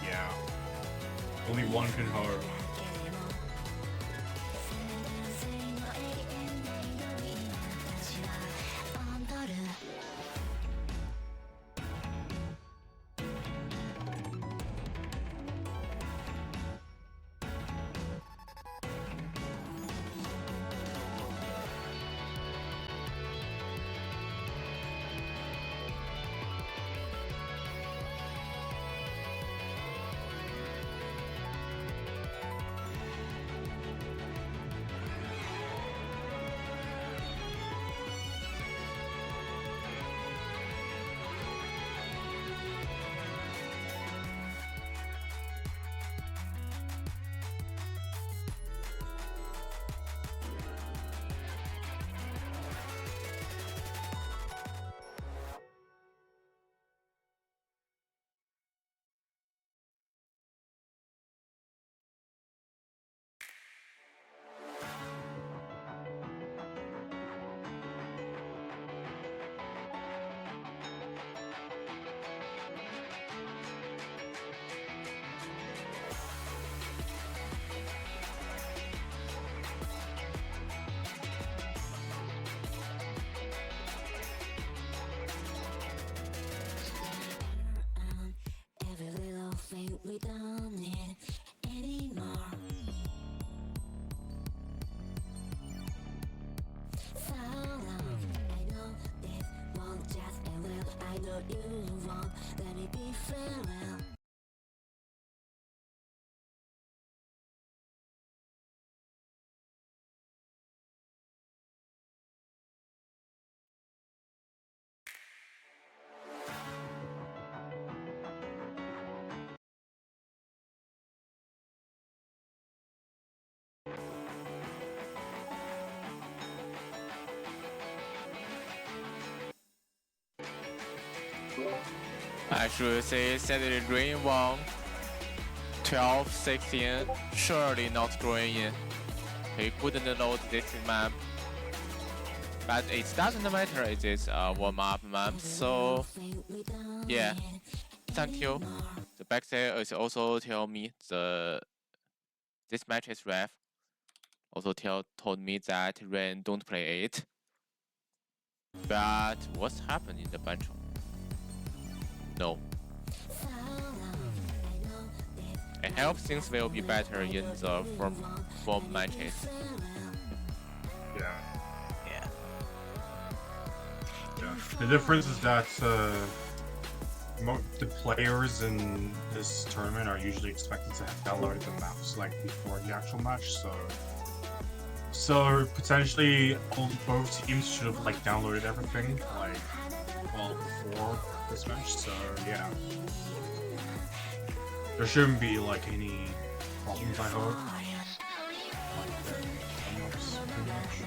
Yeah. Only one can hope. Every little thing we don't need anymore. So long, I know this won't just end well. I know you won't let me be farewell. I should say Saturday Rain Wong 12, 16, surely not drawing in. He couldn't load this map. But it doesn't matter, it is a warm-up map, so yeah, thank you. The backside is also tell me this match is ref. Also told me that Rain don't play it. But what's happened in the bench? no. I hope things will be better in the form matches. Yeah. Yeah. Yeah. The difference is that the players in this tournament are usually expected to have downloaded the maps like before the actual match, so potentially both teams should have like downloaded everything like before this match. So yeah, there shouldn't be like any problems, I hope. Like the maps, pretty much.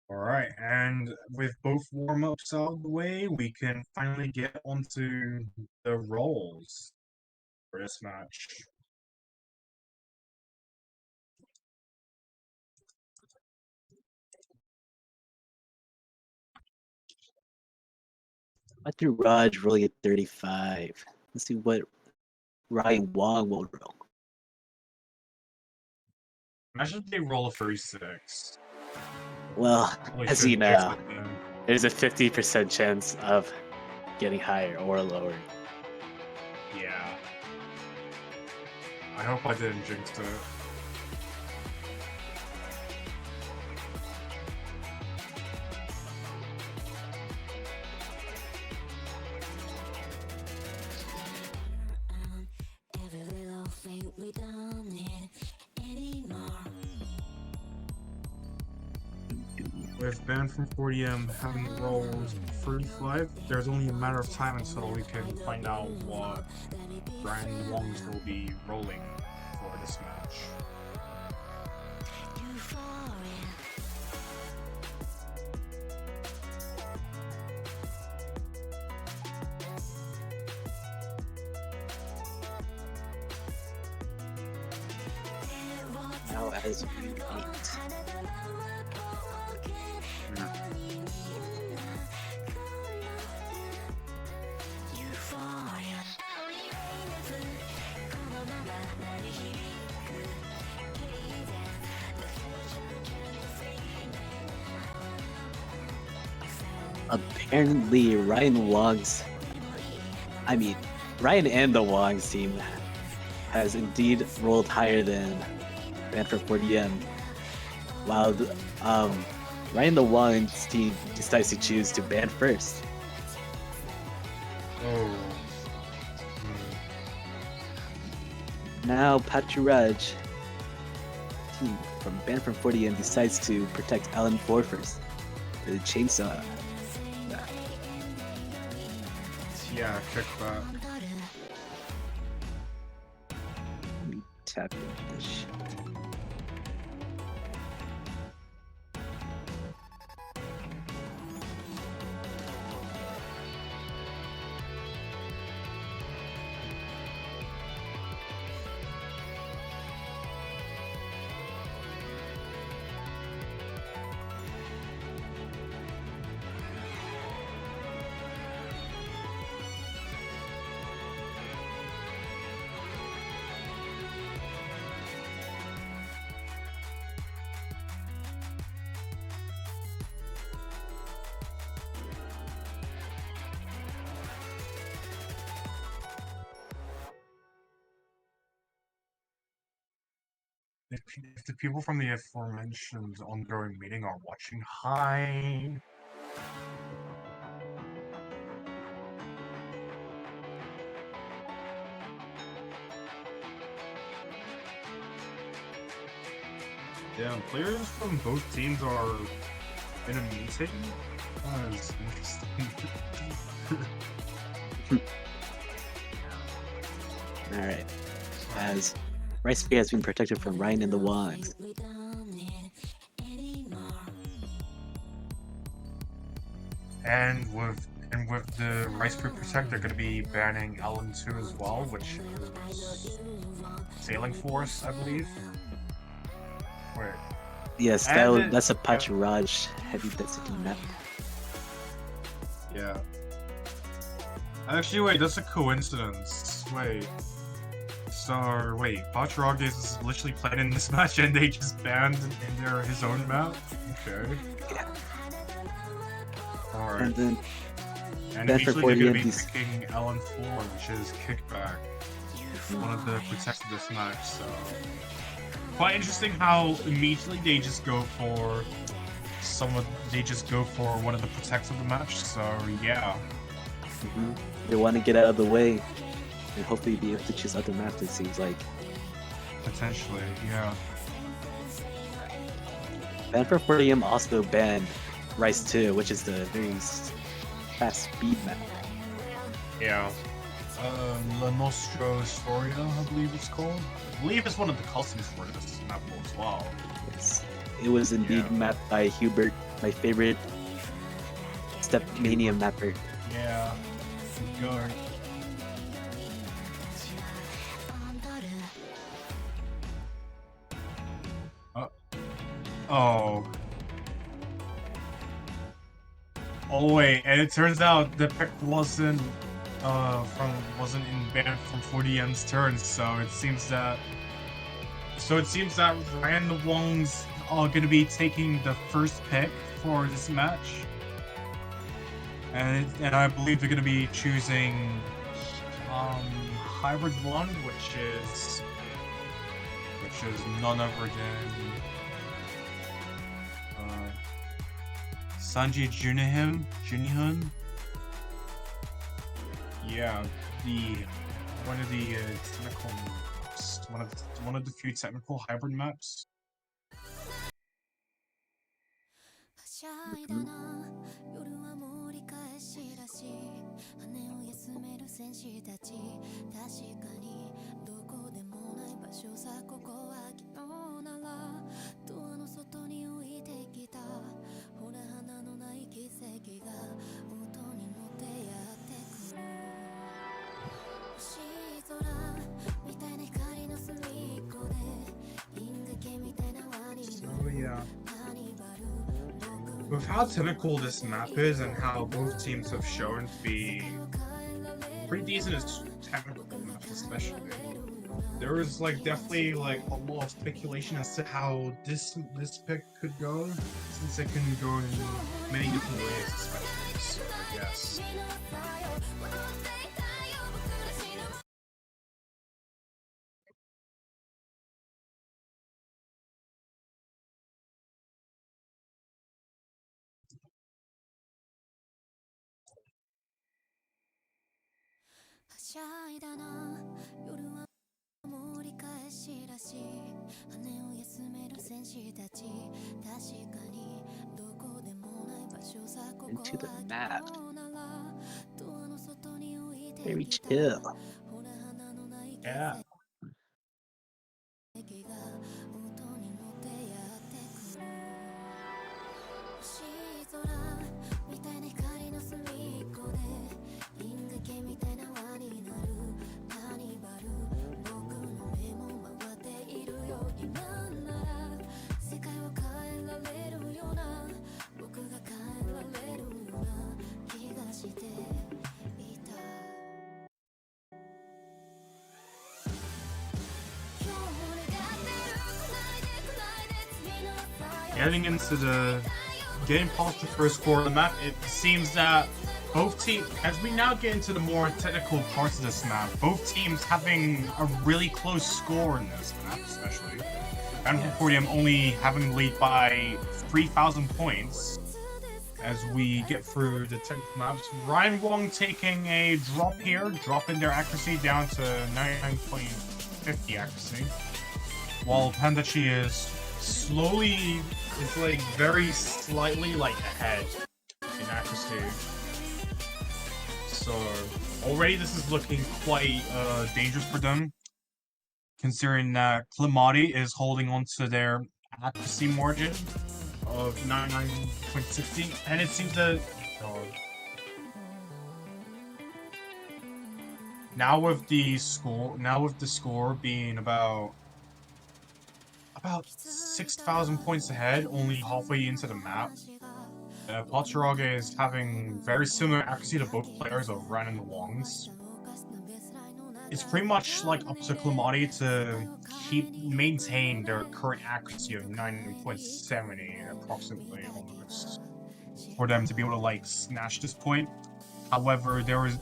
Alright, and with both warm-ups out of the way, we can finally get onto the roles for this match. I threw Raj rolling at 35. Let's see what Ryan Wong will roll. Imagine if they roll a 36. Well, Probably as shouldn't you jinx know, it then. there's a 50% chance of getting higher or lower. Yeah. I hope I didn't jinx it. Every little thing we don't need anymore. With banned from 4dm having rolled 35, there's only a matter of time until we can find out what Ryan Wongs will be rolling for this match. Euphoria. Now as we wait. Apparently, Ryan and the Wongs team has indeed rolled higher than Banned for 4dm, while Ryan the Wong's team decides to choose to ban first. Oh. Now Paturaj team from Banned from 4dm decides to protect Alan 4 first. The chainsaw. Yeah, check that. Let me tap into this shit. if the people from the aforementioned ongoing meeting are watching, hi. Yeah, players from both teams are in a meeting. That is interesting. Alright. As Rice Spear has been protected from Ryan and the Wongs. We don't need anymore. And with the Rice Fruit Protect, they're going to be banning LN2 as well, which is Sailing Force, I believe. Wait. Yes, And that's a Pacharaj heavy density map. Yeah. Actually, wait, that's a coincidence. Wait. So, wait, Pacharaj is literally playing in this match and they just banned in his own map? Okay. Yeah. Alright. And then And Then for eventually they're going to 4dm, be these- picking LN4, which is Kickback. One of the protects of this match, so... Quite interesting how immediately they just go for one of the protects of the match, so yeah. they want to get out of the way and hopefully be able to choose other maps, it seems like. Potentially, yeah. Ban for 4dm also banned Rice 2, which is the very fast speed map. Yeah. La Nostra Storia, I believe it's called. I believe it's one of the customs for this map as well. Yes. It was indeed Yeah. mapped by Hubert, my favorite Step Mania mapper. Yeah. Go. Oh. Oh wait, and it turns out the pick wasn't in banned from 4dm's turn, so it seems that Ryan and the Wongs are gonna be taking the first pick for this match. And I believe they're gonna be choosing Hybrid 1, which is none other than Sanji Junihun. Yeah, one of the technical maps, one of the few technical hybrid maps. はしゃいだな夜は盛り返しだし羽を休める戦士たち確かにどこでもない場所さここは昨日ならドアの外に置いてきたほら花のない奇跡が音に乗ってやってくる星空みたいな光の隅っこで銀河系みたいな輪に So なる yeah. ハニバル With how typical this map is and how both teams have shown to be pretty decent as technical maps, especially, there was definitely a lot of speculation as to how this pick could go, since it can go in many different ways, especially. So yes.「はしゃいだな夜は盛り返しだし羽を休める戦士たち確かにどこでもない場所さここ Into the は map. 今日ならドアの外に置いて Very きた chill. ほら花のない奇 Yeah. 跡が音に乗ってやってくる星空みたいな光の隅っこで銀河系みたいな輪になるハニバル僕の目も回っているよ今なら世界を変えられるような僕が変えられるような気がしていた Getting past the first core of the map, it seems that both teams, as we now get into the more technical parts of this map, both teams having a really close score in this map, especially. Banner 4dm only having the lead by 3,000 points as we get through the technical maps. Ryan Wong taking a drop here, dropping their accuracy down to 99.50 accuracy, while Pandachi is slowly, it's like very slightly like ahead in accuracy. So already this is looking quite dangerous for them, considering that Climati is holding on to their accuracy margin of 99.60, and it seems that now with the score being about 6,000 points ahead, only halfway into the map, Paturage is having very similar accuracy to both players of Ryan and the Wongs. It's pretty much like up to Climati to maintain their current accuracy of 9.70 approximately, almost, for them to be able to like snatch this point. However, there is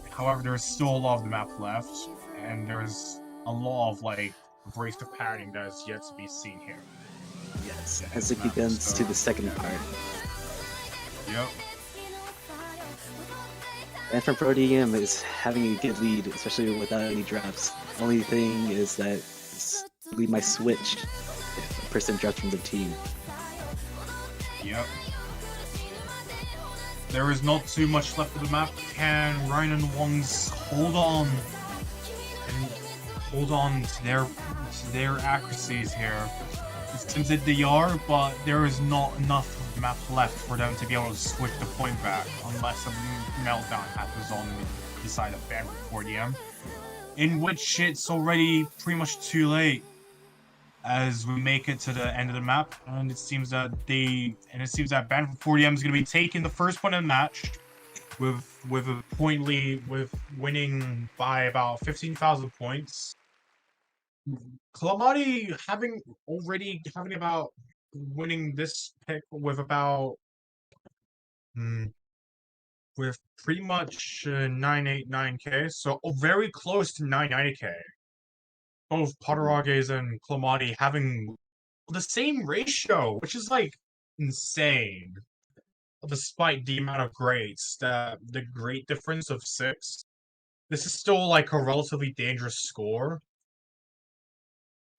still a lot of the map left, and there's a lot of like abrasive patterning that is yet to be seen here. Yes, as it begins to the second part. Yep. And for 4dm is having a good lead, especially without any drops. Only thing is that we might switch if a person drops from the team. Yep. There is not too much left of the map. Can Ryan and the Wongs hold on to their accuracies here? It's tempted they are, but there is not enough map left for them to be able to switch the point back unless a meltdown happens on the side of Banner 4dm, in which it's already pretty much too late as we make it to the end of the map, and it seems that Banner 4dm is going to be taking the first point of the match with a point lead, with winning by about 15,000 points. Climati having about winning this pick with about with pretty much 989k, so very close to 990k. Both Paturage and Climati having the same ratio, which is like insane. Despite the amount of grades, the grade difference of 6, this is still like a relatively dangerous score.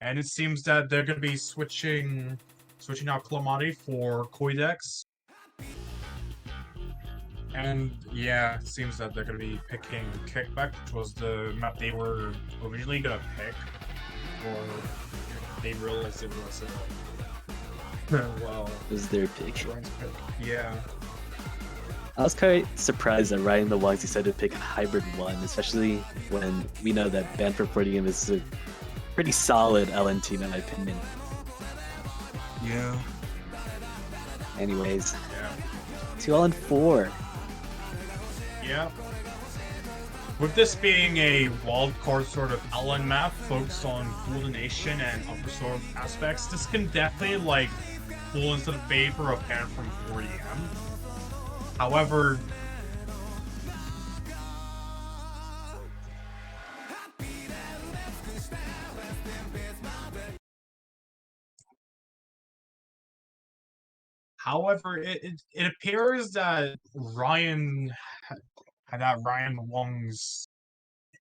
And it seems that they're going to be switching out Climati for Koidex. And yeah, it seems that they're going to be picking Kickback, which was the map they were originally going to pick. Or they realized it wasn't. Well, It was their pick. Ryan's pick. Yeah. I was quite surprised that Ryan the Wongs decided to pick a hybrid one, especially when we know that Banner 4dm is a pretty solid LN team in my opinion. Yeah. Anyways, Yeah. 2 LN4. Yeah. With this being a wildcard sort of LN map focused on coordination and upper sort of aspects, this can definitely like fall into the favor of Banner from 4dm. However, it appears that Ryan Wongs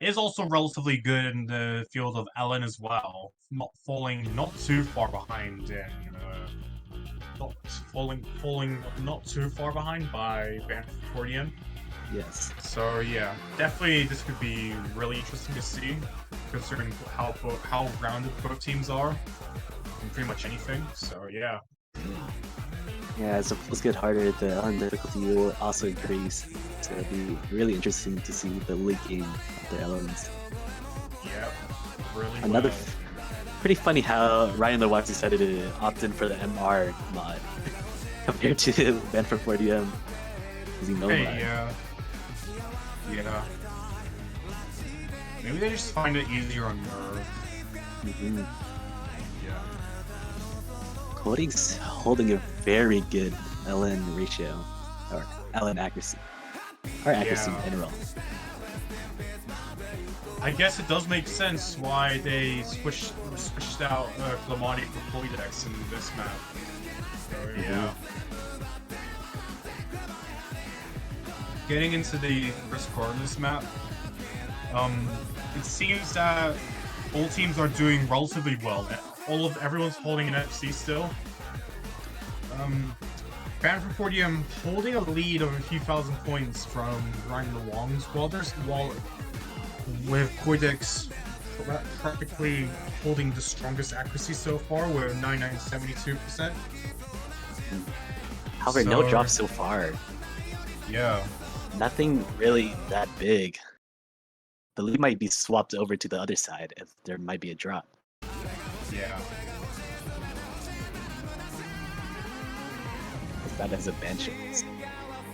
is also relatively good in the field of LN as well, not too far behind not too far behind by Banner 4dm. Yes. So yeah, definitely this could be really interesting to see, considering how rounded both teams are in pretty much anything. So yeah. Yeah, as the pulls get harder, the LN difficulty will also increase. So it'll be really interesting to see the late game of their LNs. Yep. Really Another well. pretty funny how Ryan the Wongs decided to opt in for the MR mod compared to Banner 4dm using no mod. Hey, yeah. Maybe they just find it easier on Nerve. Mm-hmm. Yeah. Coding's holding a very good LN ratio, or LN accuracy, or accuracy Yeah. in general. I guess it does make sense why they switched switched out Calamity for Poidex in this map. So yeah. Getting into the first part of this map, it seems that all teams are doing relatively well. Everyone's holding an FC still. Fan for 4dm holding a lead of a few thousand points from Ryan the Wongs, while with Poidex practically holding the strongest accuracy so far with 99.72%. However, no drops so far. Yeah. Nothing really that big. The lead might be swapped over to the other side if there might be a drop. Yeah. That as a bench.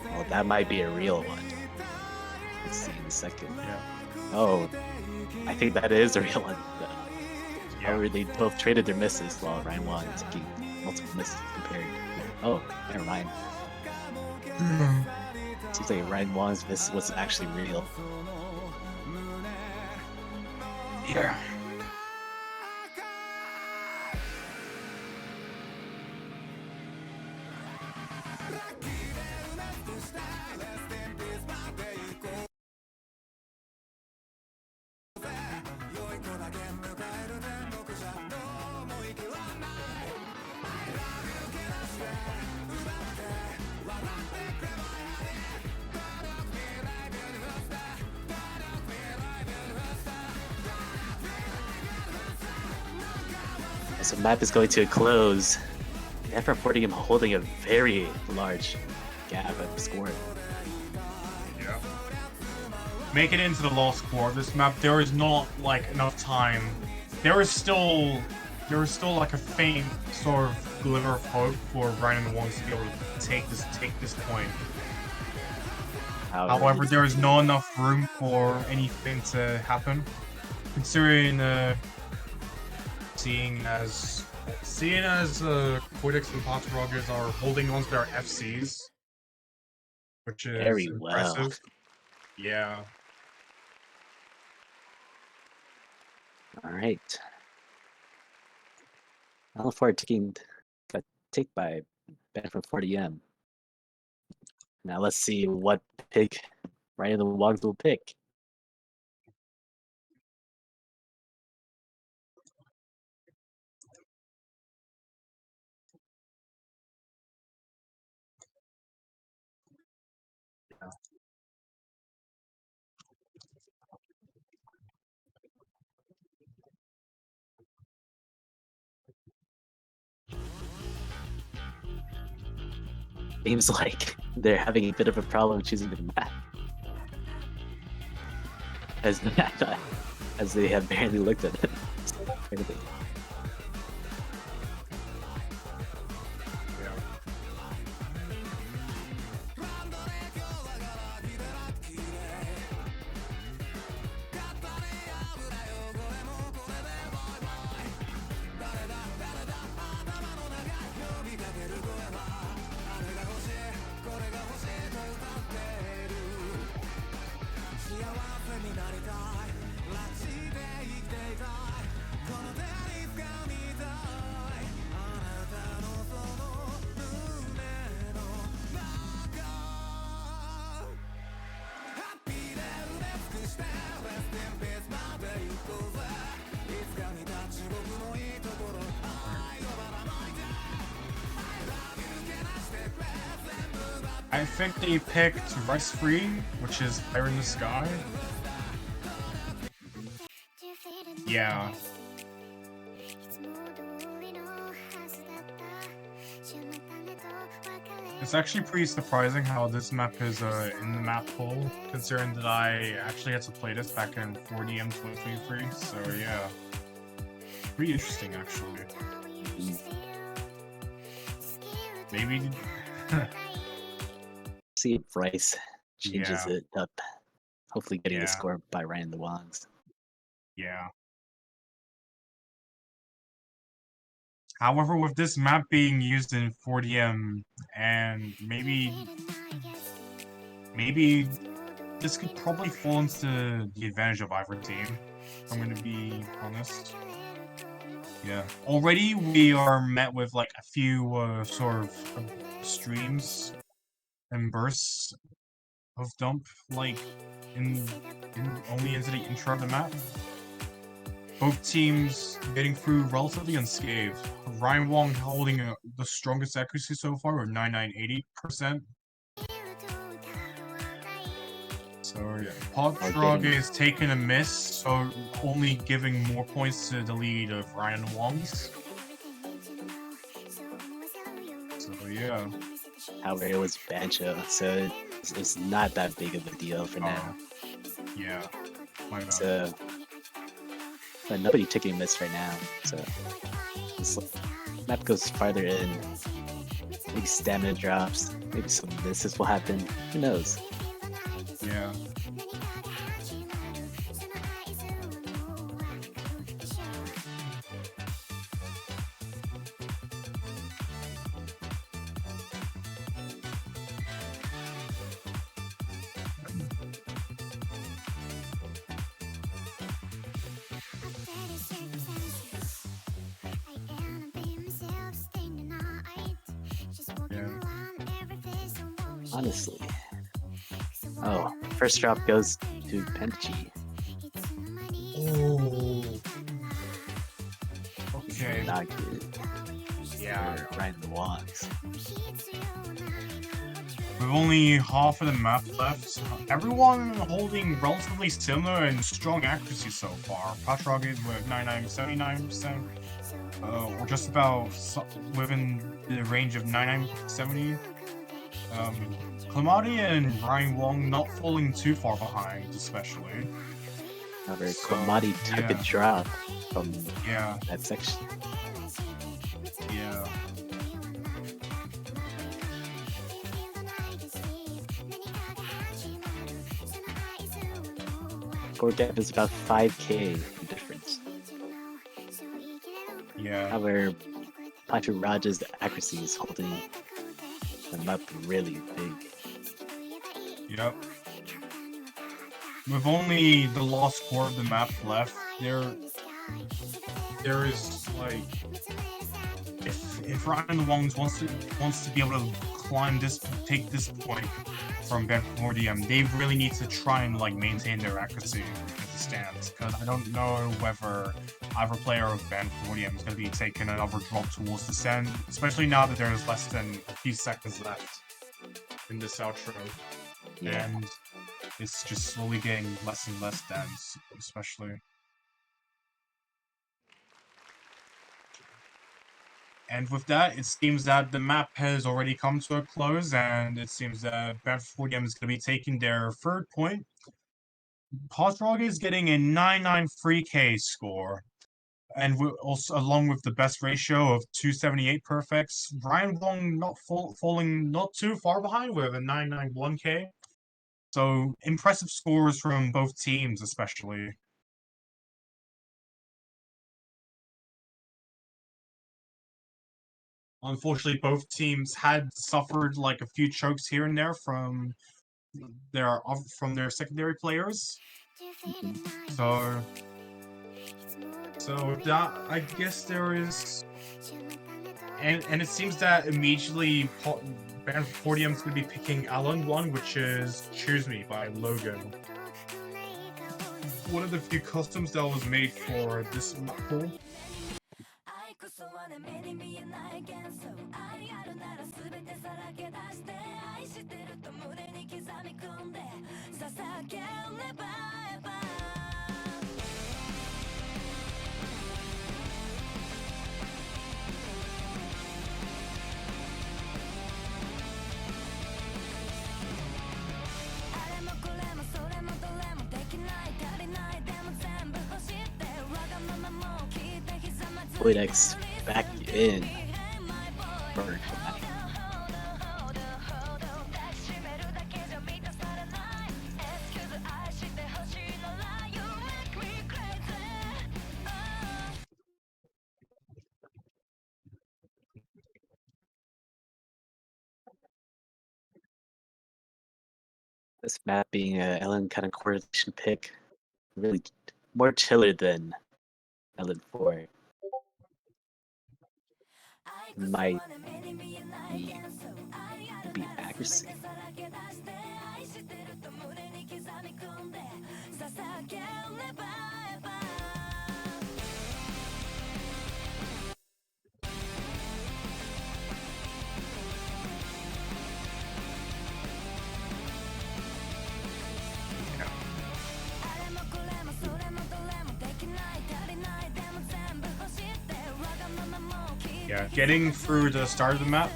Well, that might be a real one. Let's see in a second. Yeah. Oh, I think that is a real one. Yeah. However, they both traded their misses while Ryan Wong taking multiple misses compared. Oh, never mind. Seems like Ryan Wong's miss wasn't actually real. Yeah. So map is going to a close. And for 4dm holding a very large gap of score. Yeah. Make it into the last score of this map. There is not like enough time. There is still like a faint sort of glimmer of hope for Ryan and the Wongs to be able to take this point. However, there is not enough room for anything to happen, considering seeing as Poidex and Patrogers are holding on to their FCs, which is very impressive. well. Yeah. All right. All for taking got take by Ben from 4dm. Now let's see what pick Ryan the Wogs will pick. Seems like they're having a bit of a problem choosing the map. As they have barely looked at it. I think they picked Rice Free, which is Fire in the Sky. Yeah. It's actually pretty surprising how this map is in the map pool, considering that I actually had to play this back in 4dm 2023, so yeah. Pretty interesting, actually. Maybe... See if Bryce changes Yeah. it up. Hopefully getting Yeah. the score by Ryan the Wongs. Yeah. However, with this map being used in 4dm, and maybe this could probably fall into the advantage of either team, if I'm gonna be honest. Yeah. Already we are met with like a few sort of streams and bursts of dump, like in only into the intro of the map. Both teams getting through relatively unscathed. Ryan Wong holding the strongest accuracy so far with 9980%. So yeah, Podshrug is taking a miss, so only giving more points to the lead of Ryan Wongs. So yeah. However, it was Bancho, so it's not that big of a deal for now. Yeah. My bad. So, but nobody taking a miss right now. So this map goes farther in. Maybe stamina drops. Maybe some misses will happen. Who knows? Yeah. Honestly. Oh, first drop goes to Penchi. Oh. Okay. Not good. Yeah. For Ryan the Wongs. With only half of the map left, everyone holding relatively similar and strong accuracy so far. Podshrug is with 9979%, or just about within the range of 9970. Clamati and Ryan Wong not falling too far behind, especially. However, Clamati took a drop from that section. Yeah. Score gap is about 5k difference. Yeah. However, Pancho Raj's accuracy is holding them up really big. Yep. With only the last core of the map left, there is like, if Ryan Wongs wants to be able to climb this, take this point from Band 4dm, they really need to try and like maintain their accuracy at the stands, because I don't know whether either player of Band 4dm is going to be taking another drop towards the stand, especially now that there's less than a few seconds left in this outro. Yeah. And it's just slowly getting less and less dense, especially. And with that, it seems that the map has already come to a close, and it seems that Band 4dm is going to be taking their third point. Podshrug is getting a 993k score, and also along with the best ratio of 278 perfects. Ryan Wong not falling not too far behind with a 991k. So impressive scores from both teams, especially. Unfortunately, both teams had suffered like a few chokes here and there from their secondary players. So that, I guess there is, and it seems that immediately Band 4dm is going to be picking Alan one, which is "Choose Me" by Logan. One of the few customs that was made for this map pool. Voidex back in. This map being a Ellen kind of correlation pick, really more chiller than Ellen 4. might be accuracy. Yeah, getting through the start of the map,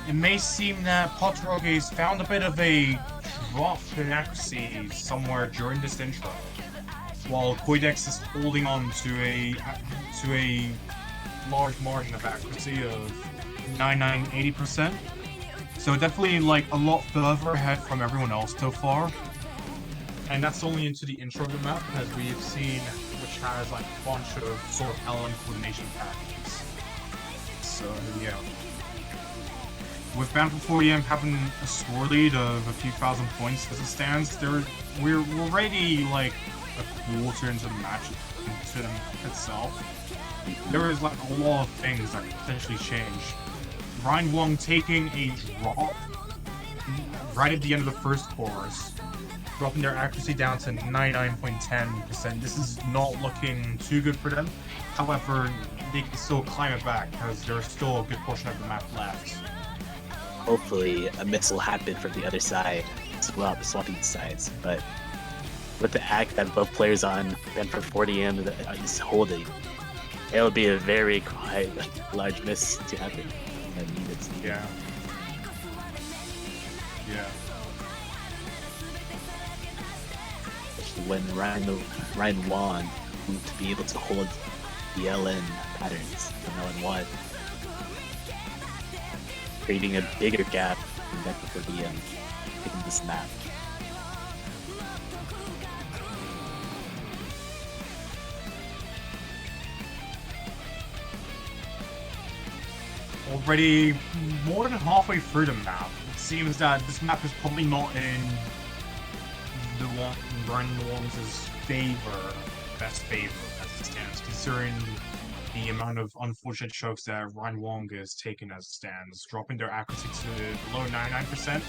it may seem that Potroge's found a bit of a drop in accuracy somewhere during this intro, while Koidex is holding on to a large margin of accuracy of 80%. So definitely like a lot further ahead from everyone else so far. And that's only into the intro of the map, as we've seen, which has like a bunch of sort of LN coordination packages. So yeah. With Bound for 4dm having a score lead of a few thousand points as it stands, we're already like a quarter into the match itself. There is like a lot of things that could potentially change. Ryan Wong taking a drop right at the end of the first chorus, dropping their accuracy down to 99.10%. This is not looking too good for them. However, they can still climb it back because there's still a good portion of the map left. Hopefully a miss will happen from the other side, swapping sides, but with the act that both players on and for 4dm is holding, it'll be a very quite large miss to happen. Yeah. Yeah. When Ryan Wong to be able to hold the LN patterns from LN1, creating a bigger gap for the taking this map. Already more than halfway through the map, it seems that this map is probably not in Ryan Wong's best favor as it stands, considering the amount of unfortunate chokes that Ryan Wong is taking as it stands, dropping their accuracy to below 99%,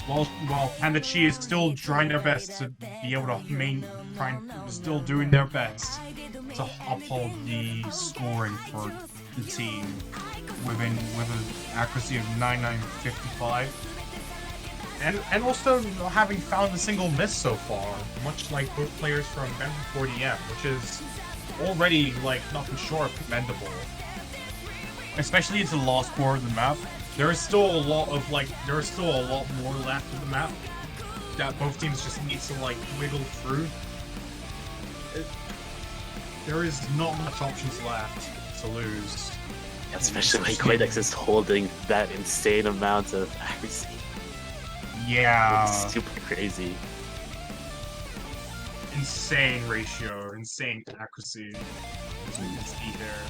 while Panda Chi is still trying their best to be able to still doing their best to uphold the scoring for the team with an accuracy of 99.55. And also not having found a single miss so far, much like both players from 4dm, which is already like nothing short of commendable. Especially into the last quarter of the map. There is still a lot more left of the map that both teams just need to like wiggle through. There is not much options left to lose. Especially when Koidex is holding that insane amount of accuracy. Yeah. It's super crazy. Insane ratio, insane accuracy. That's what you can see there.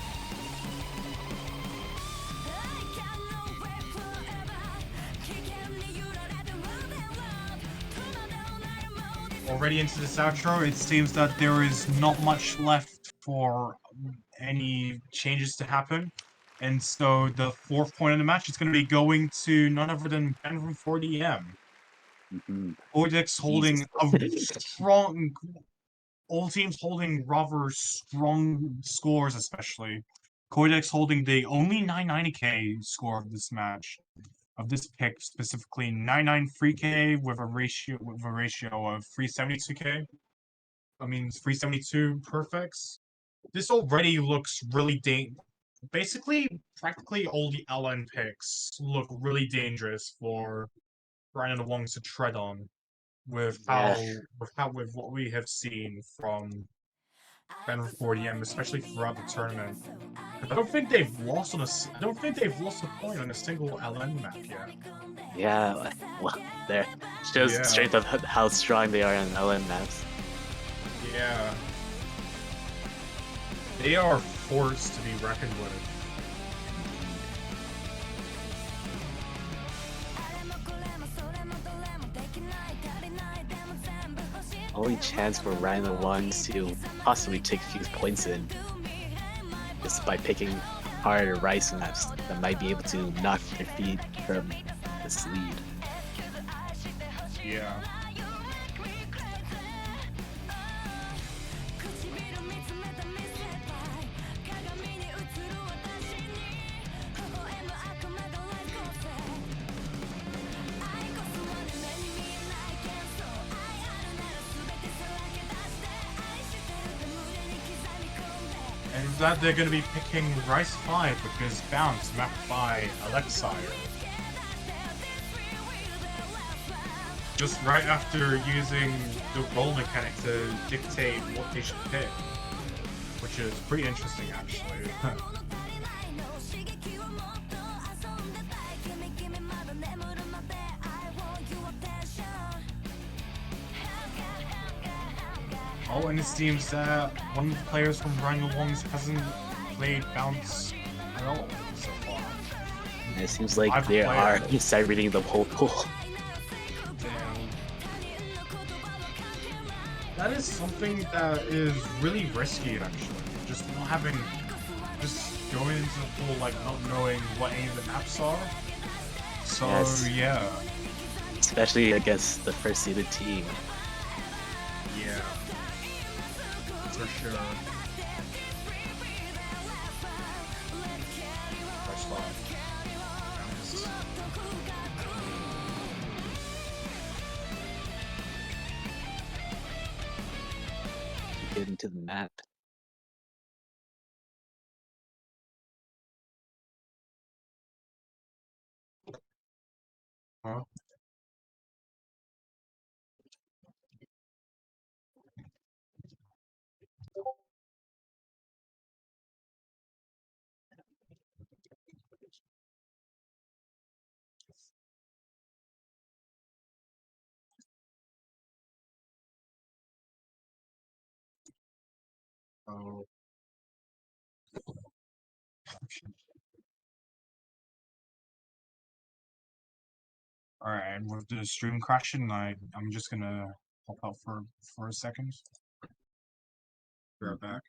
Already into this outro, it seems that there is not much left for any changes to happen. And so the fourth point of the match is going to be going to none other than Ben from 4dm. Koidex holding a strong... All teams holding rather strong scores, especially. Koidex holding the only 990k score of this match. Of this pick specifically, 993k with a ratio of 372k. I mean 372 perfects. This already looks really basically practically all the LN picks look really dangerous for Ryan and Wongs to tread on with what we have seen from Ben 4dm, especially throughout the tournament. I don't think they've lost a point on a single LN map yet. Yeah, well, there shows the strength of how strong they are on LN maps. Yeah. They are forced to be reckoned with. Only chance for Ryan and Wongs to possibly take a few points in is by picking hard rice maps that might be able to knock their feet from this lead. Yeah. And with that, they're going to be picking Rice 5 because Bounce mapped by Alexire. Just right after using the roll mechanic to dictate what they should pick. Which is pretty interesting, actually. Oh, and it seems that one of the players from Ryan the Wongs hasn't played Bounce at all so far. And it seems like I've they played are it. inside reading the whole pool. Damn. That is something that is really risky, actually. Just not having, just going into the pool like not knowing what any of the maps are. So Yes. yeah, Especially against the first seeded team. yeah, for sure. First spot. Nice. Get into the map. Huh? Oh. Alright, and with the stream crashing, I'm just gonna hop out for a second. Be right back.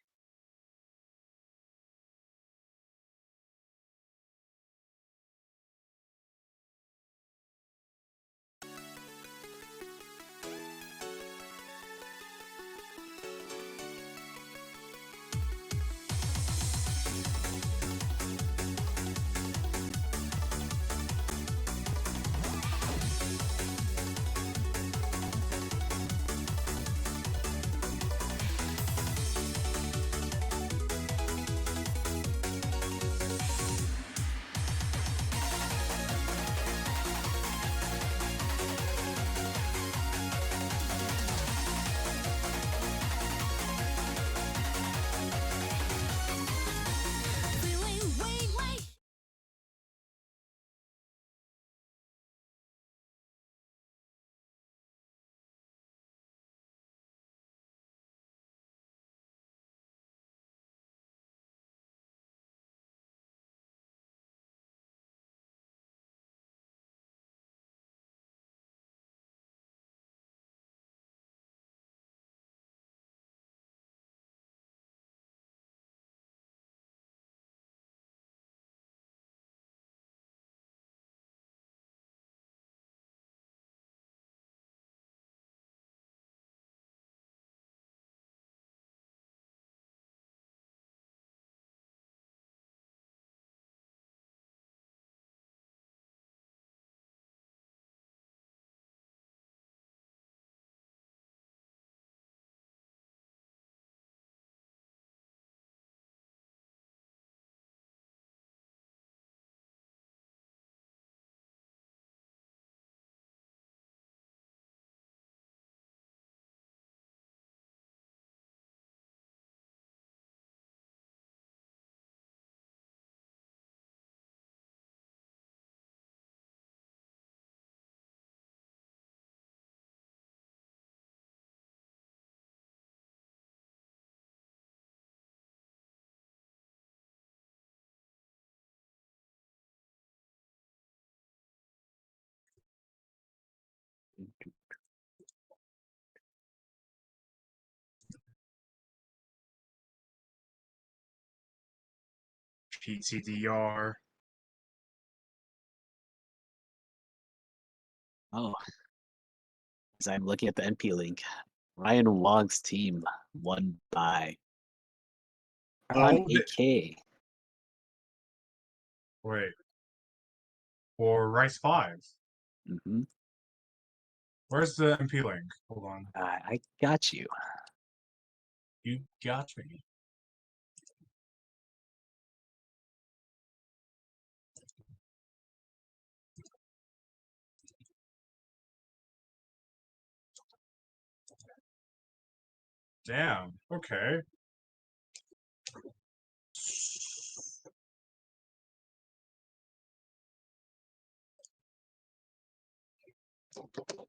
PTDR. Oh, as I'm looking at the MP link, Ryan Wong's team won by around Oh, 8K. wait. For Rice 5. Hmm. Where's the MP link? Hold on. I got you. You got me. Damn. Okay. Oh, God.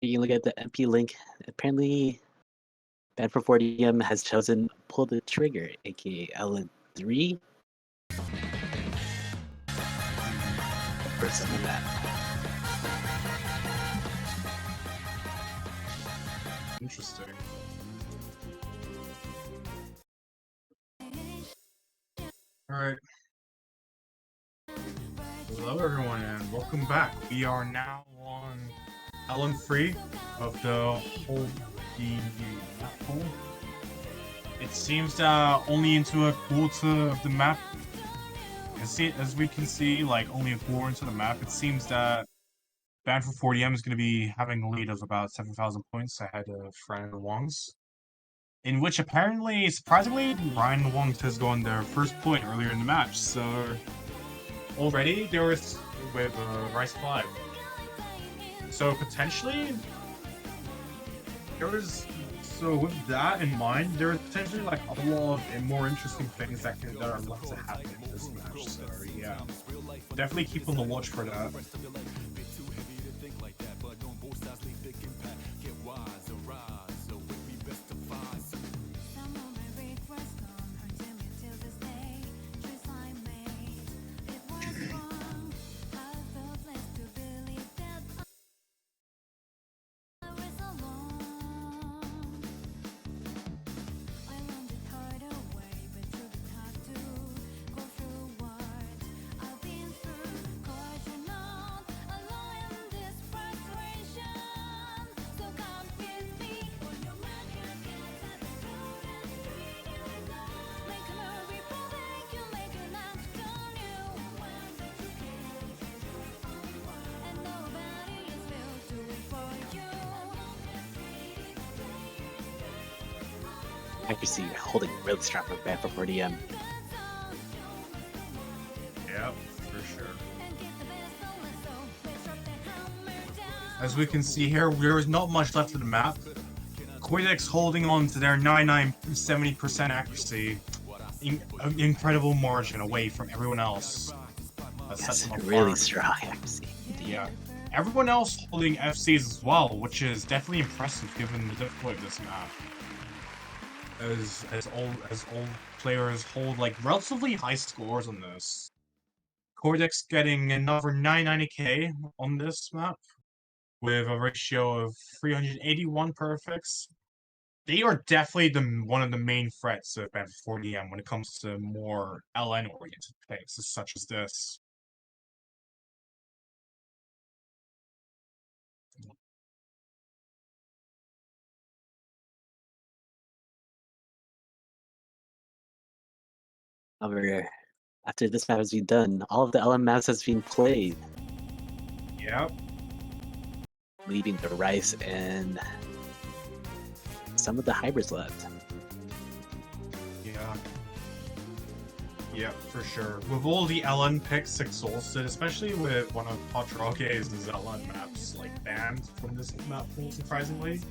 You can look at the MP link. Apparently, Band for 4DM has chosen Pull the Trigger, aka LN3. Person in that. Interesting. Alright. Hello, everyone, and welcome back. We are now on LN3 of the whole map hole. It seems that only into a quarter of the map. As we can see, like only a quarter into the map. It seems that Band for 4dm is going to be having a lead of about 7,000 points ahead of Ryan Wongs. In which apparently, surprisingly, Ryan Wongs has gone their first point earlier in the match. So already there was with Rice 5. So potentially so with that in mind, there's potentially like a lot of more interesting things that are left to happen in this match. So yeah, definitely keep on the watch for that. Accuracy holding really strong for Band for 4DM. Yep, for sure. As we can see here, there is not much left of the map. Cortex holding on to their 70% accuracy. Incredible margin away from everyone else. Yes, really strong accuracy. Yeah. Everyone else holding FCs as well, which is definitely impressive given the difficulty of this map. As all players hold like relatively high scores on this. Cortex getting another 990k on this map with a ratio of 381 perfects. They are definitely one of the main threats of Band 4dm when it comes to more LN oriented things such as this. However, after this map has been done, all of the LM maps has been played, Yep. leaving the Rice and some of the hybrids left. Yeah. Yep, for sure. With all the LN picks exhausted, especially with one of Patrage's LN maps like banned from this map pool, surprisingly.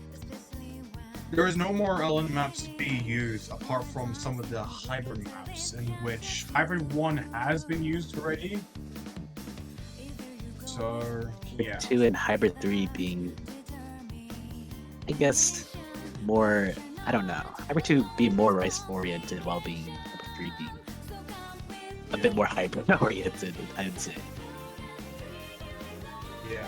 There is no more LN maps to be used apart from some of the hybrid maps, in which Hybrid 1 has been used already. So, yeah. 2 and Hybrid 3 being, I guess, more, I don't know. Hybrid 2 being more Rice oriented while being Hybrid 3 being a bit more hybrid oriented, I'd say. Yeah.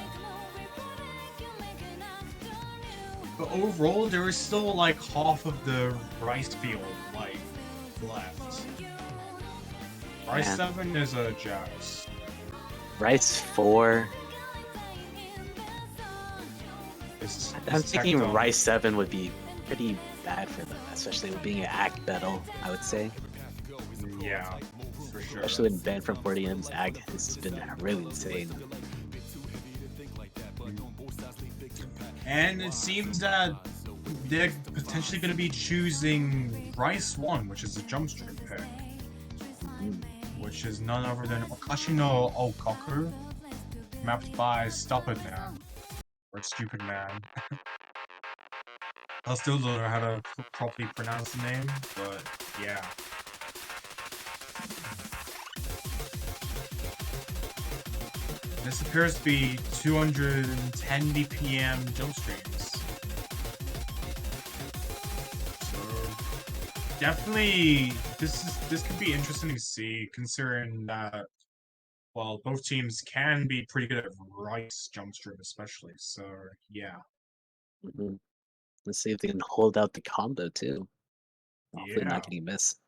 But overall, there is still like half of the Rice field like left. Rice Yeah. 7 is a Jazz. Rice 4, I'm thinking Tecton. Rice 7 would be pretty bad for them, especially with being an Ag battle, I would say. Yeah, for sure. Especially when banned from 4dm's Ag has been really insane. And it seems that they're potentially going to be choosing Rice 1, which is a jump stream pick. Which is none other than Okashi no Okaku, mapped by Stupid Man. Or Stupid Man. I still don't know how to properly pronounce the name, but yeah. This appears to be 210 BPM jump streams. So definitely, this could be interesting to see, considering that, well, both teams can be pretty good at Rice jump stream, especially. So yeah, Let's see if they can hold out the combo too. Hopefully yeah. not getting missed.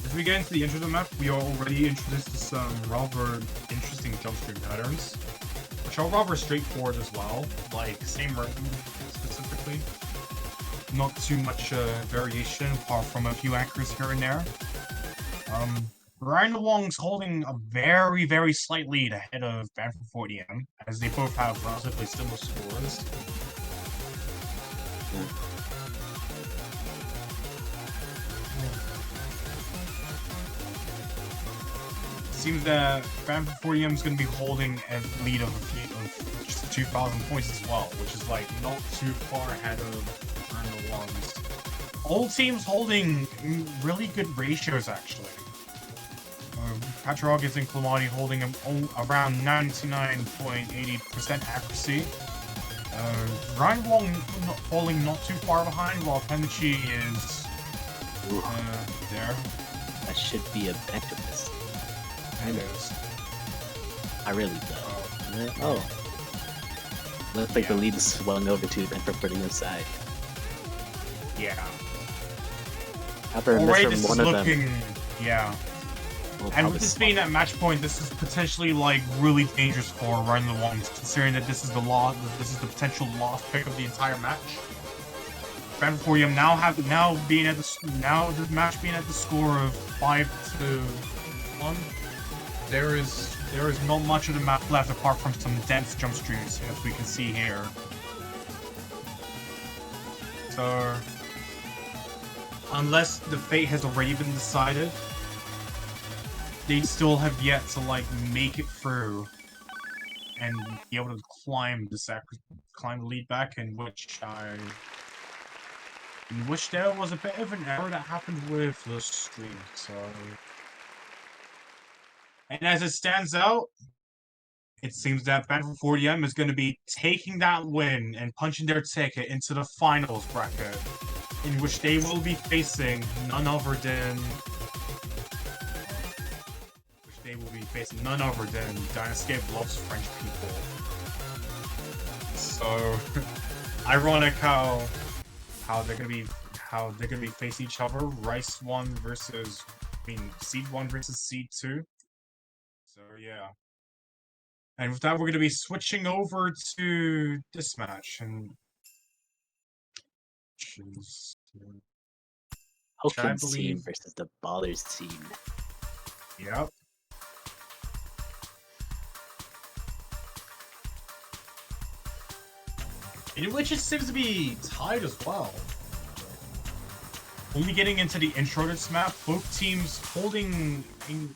As we get into the intro of the map, we are already introduced to some rather interesting jump stream patterns, which are rather straightforward as well, like same rhythm specifically. Not too much variation apart from a few anchors here and there. Ryan and Wong's holding a very, very slight lead ahead of Banford 4dm, as they both have relatively similar scores. Seems that Banford 4dm is going to be holding a lead of just 2,000 points as well, which is like not too far ahead of Ryan and Wong's. All teams holding really good ratios actually. Patragas and Clamati holding around 99.80% accuracy. Ryan Wong falling not too far behind, while Penichi is there. That should be a Vectorist. It is. I really don't. Oh. Looks like the lead is swung over to Ben for the inside. Yeah. However, Already from this is one of looking... them. Yeah. will And probably with this swap. being at match point, this is potentially like really dangerous for Ryan the Wongs, considering that this is the potential lost pick of the entire match. Banford 4dm now the match being at the score of 5-1. There is not much of the map left apart from some dense jump streams, as we can see here. So, unless the fate has already been decided, they still have yet to like make it through and be able to climb the lead back, in which there was a bit of an error that happened with the stream. So, and as it stands out, it seems that Banford 4dm is going to be taking that win and punching their ticket into the finals bracket, in which they will be facing none other than Dyna loves French people. So ironic how they're gonna be how they're gonna be facing each other. Rice 1 versus, Seed 1 versus Seed 2. So yeah. And with that, we're gonna be switching over to this match and choose. Hoken's team believe- versus the Ballers team. Yep. In which it seems to be tied as well. Only getting into the intro to this map, both teams holding in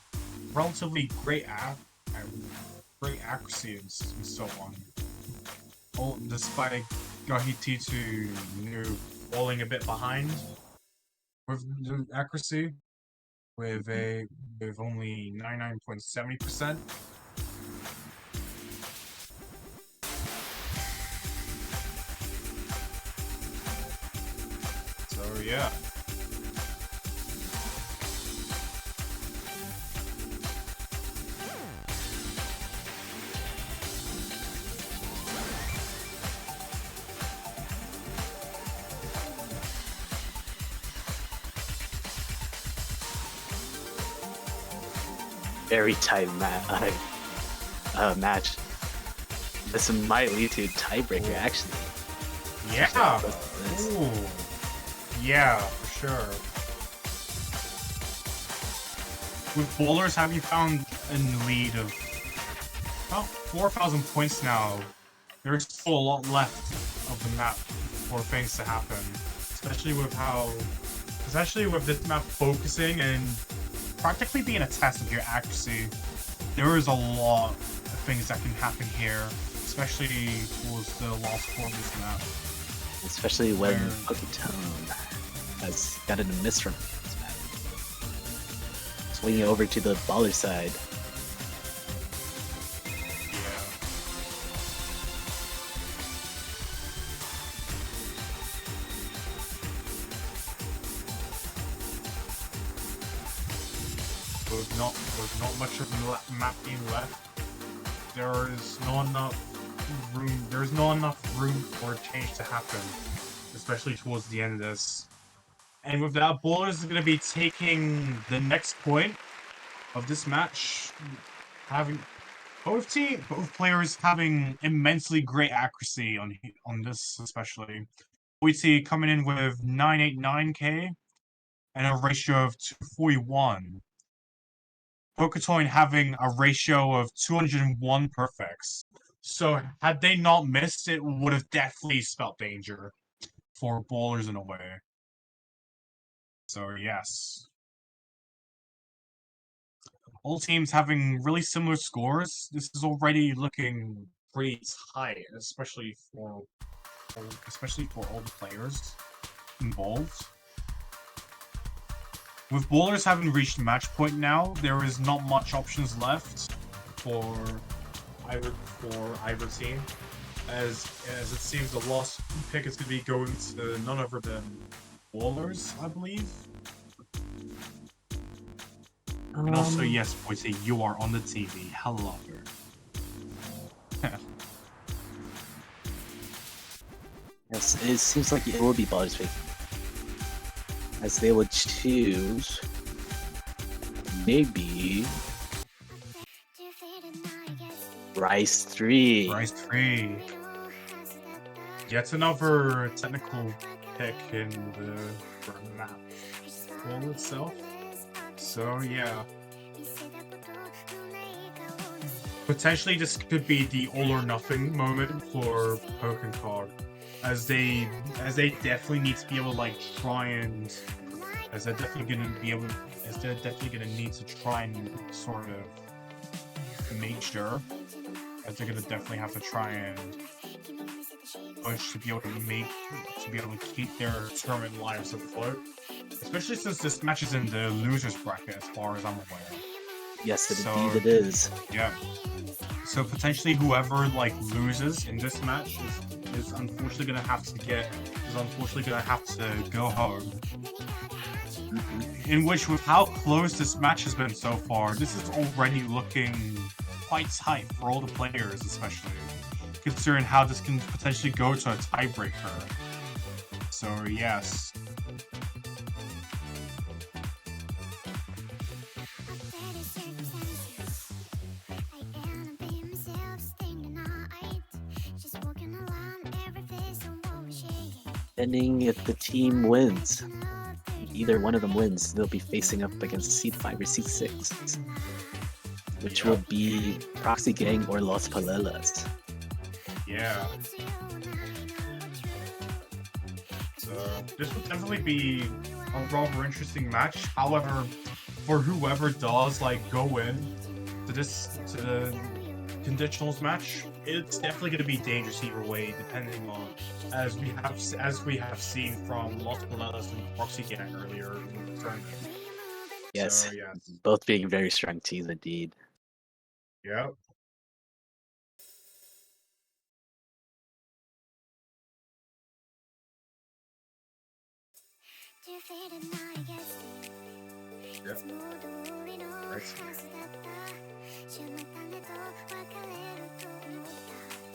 relatively great accuracy and so on. All despite Gahiti falling a bit behind with the accuracy, with only 99.70%. So yeah. Very tight match. This might lead to a tiebreaker, actually. Yeah. This- Ooh. Yeah, for sure. With bowlers having found in the lead of about 4,000 points now, there's still a lot left of the map for things to happen. Especially with this map focusing and practically being a test of your accuracy. There is a lot of things that can happen here, especially towards the last quarter of this map. Especially when Poketone has gotten a miss from this map. Swinging over to the Baller side. Yeah. With not much of the map being left, there's not enough room for change to happen, especially towards the end of this. And with that, Bowlers is going to be taking the next point of this match, having both players having immensely great accuracy on this, especially. We see coming in with 989k and a ratio of 241. Poketoin having a ratio of 201 perfects. So had they not missed, it would have definitely spelt danger for bowlers in a way. So yes. All teams having really similar scores. This is already looking pretty tight, especially for all the players involved. With bowlers having reached match point now, there is not much options left for either team, as it seems the last pick is going to be going to none other than bowlers, I believe. And also, yes, Boise, you are on the TV. Hello. Yes, it seems like it will be Baller's pick. As they would choose maybe Rice 3. Rice 3. Yet another technical pick in the map pool itself. So yeah. Potentially this could be the all or nothing moment for Pokémon, as they definitely need to be able to like try and they're definitely gonna need to try and sort of make sure, as they're gonna definitely have to try and push to be able to keep their tournament lives afloat. Especially since this match is in the losers bracket, as far as I'm aware. Yes, indeed it is. Yeah. So potentially whoever like loses in this match is unfortunately gonna have to go home. In which, with how close this match has been so far, this is already looking quite tight for all the players, especially considering how this can potentially go to a tiebreaker. So yes. Depending if the team wins, either one of them wins, they'll be facing up against Seed 5 or Seed 6, which will be Proxy Gang or Los Palelas. Yeah. So this would definitely be a rather interesting match. However, for whoever does like go in to the conditionals match, it's definitely going to be dangerous either way, depending on as we have seen from Los Palelas and Proxy Gang earlier in the tournament. Yes, So, yeah. both being very strong teams indeed. Yep.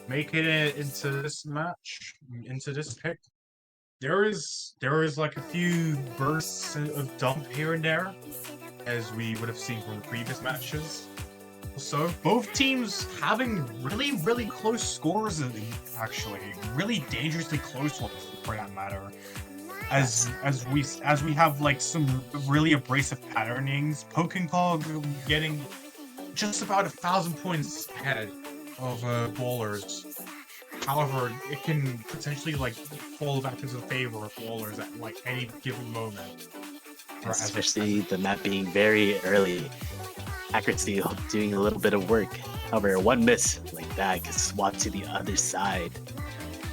Making it into this match, into this pick, there is like a few bursts of dump here and there, as we would have seen from the previous matches. So both teams having really close scores, actually really dangerously close ones for that matter. As we have like some really abrasive patternings, Pokencog getting just about 1,000 points ahead of bowlers. However, it can potentially like fall back into the favor of bowlers at like any given moment. Especially the map being very early. Accuracy doing a little bit of work. However, one miss like that can swap to the other side.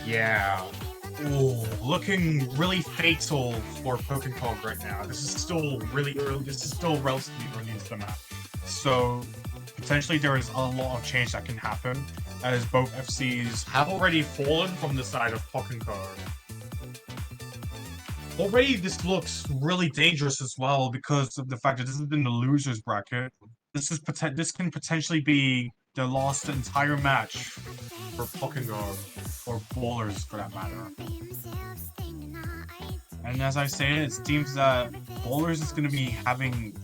Yeah. Ooh, looking really fatal for Pokencog right now. This is still really early. This is still relatively early into the map. So potentially there is a lot of change that can happen, as both FCs have already fallen from the side of Pokencog. Already this looks really dangerous as well because of the fact that this has been the losers bracket. This can potentially be the last entire match for Pokencog, or bowlers for that matter. And as I say, it seems that bowlers is going to be having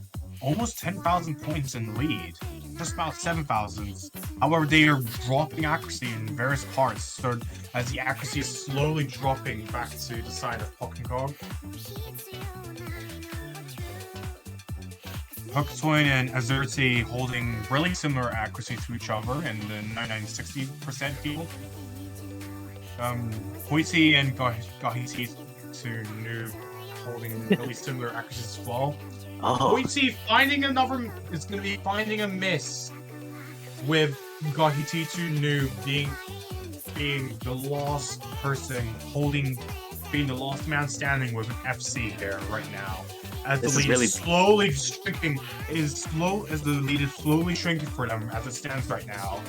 almost 10,000 points in lead, just about 7,000. However, they are dropping accuracy in various parts, so as the accuracy is slowly dropping back to the side of Pokencog. Hooktoin and Azurti holding really similar accuracy to each other in the 99-60% field. Hoiti and Gahiti to Noob holding really similar accuracies as well. Hoiti is going to be finding a miss with Gahiti to Noob being the last person being the last man standing with an FC there right now. As the lead is slowly shrinking, as the lead is slowly shrinking for them as it stands right now.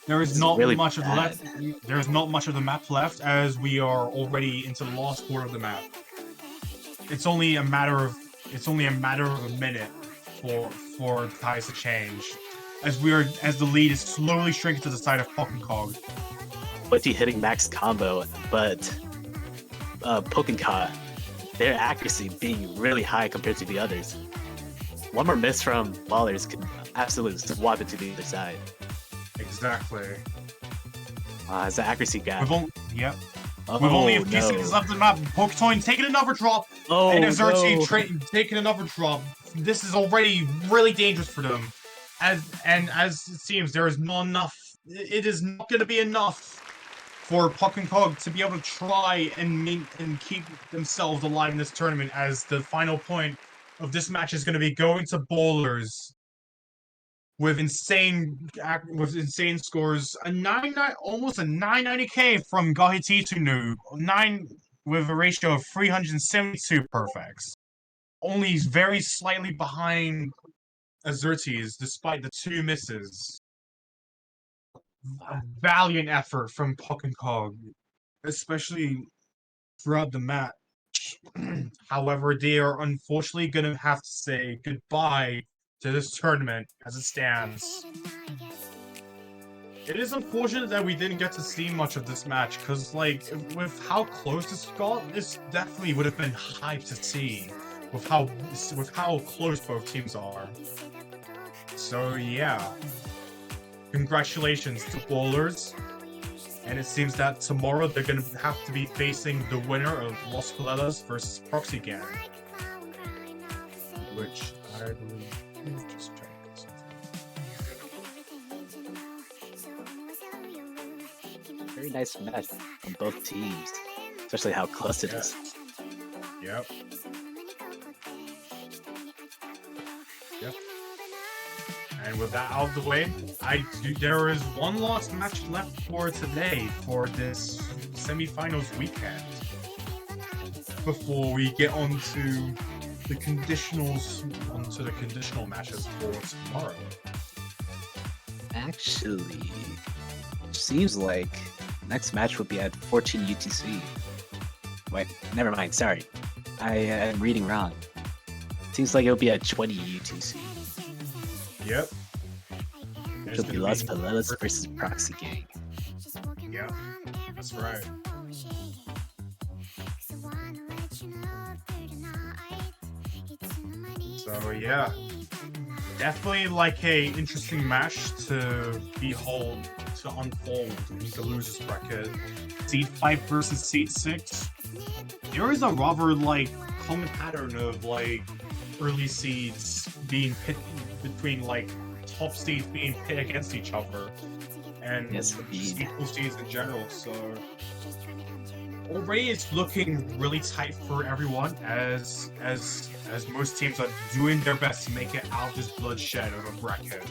There is not much of left. There is not much of the map left, as we are already into the last quarter of the map. It's only a matter of a minute for ties to change, as the lead is slowly shrinking to the side of Pokencog. Hoiti hitting max combo, but Pokencog, their accuracy being really high compared to the others. One more miss from ballers could absolutely swap it to the other side. Exactly. It's an accuracy gap. Yep. With only a few seconds left in the map, Poketoin taking another drop, and Azurti taking another drop. This is already really dangerous for them. As it seems, there is not enough. It is not going to be enough for Pokencog to be able to try and keep themselves alive in this tournament, as the final point of this match is going to be going to bowlers with insane scores, almost a 990k from Gahiti to Noob, with a ratio of 372 perfects. Only very slightly behind Azurti's, despite the 2 misses. A valiant effort from Pokencog, especially throughout the match. However, they are unfortunately going to have to say goodbye to this tournament as it stands. It is unfortunate that we didn't get to see much of this match, because like with how close this got, this definitely would have been hype to see with how close both teams are. So yeah, congratulations to bowlers. And it seems that tomorrow they're gonna have to be facing the winner of Los Colelas versus Proxy Gang. Which I believe. Just try to get something. Very nice match on both teams, especially how close it is. Yep. Yep. And with that out of the way, there is one last match left for today for this semifinals weekend. Before we get onto the conditional matches for tomorrow. Actually, seems like next match would be at 14 UTC. Wait, never mind. Sorry, I am reading wrong. Seems like it'll be at 20 UTC. Yep. It'll be Los Colelas versus Proxy Gang. Yep. That's right. So yeah, definitely like a interesting match to behold, to unfold in the losers bracket. Seed 5 versus Seed 6. There is a rather like common pattern of like early seeds being pit between like top seeds being pit against each other, and Yes, just indeed. equal seeds in general. So already it's looking really tight for everyone as most teams are doing their best to make it out of this bloodshed of a bracket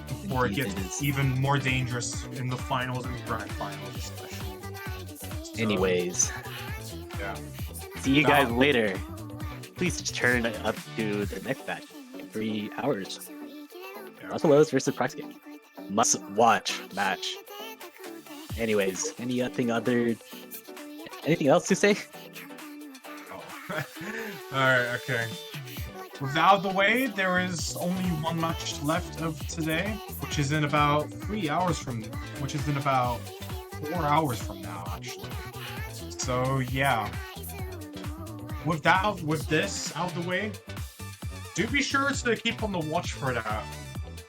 before it Indeed, gets it is. even more dangerous in the finals and grand finals especially. So, Anyways, yeah. see you guys later. Please just turn up to the next match in 3 hours. Los Colelas versus Proxy Gang. Must watch match. Anyways, anything else to say? Oh. Alright, okay. With that out of the way, there is only one match left of today, which is in about 4 hours from now, actually. So yeah. With this out of the way, do be sure to keep on the watch for that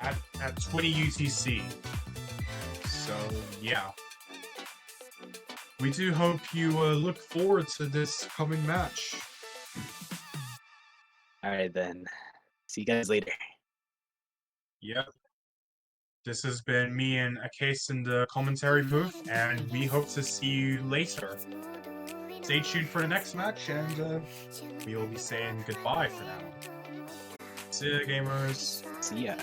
at 20 UTC. So yeah. We do hope you look forward to this coming match. Alright then. See you guys later. Yep. This has been me and a case in the commentary booth, and we hope to see you later. Stay tuned for the next match, and we will be saying goodbye for now. See ya, gamers. See ya.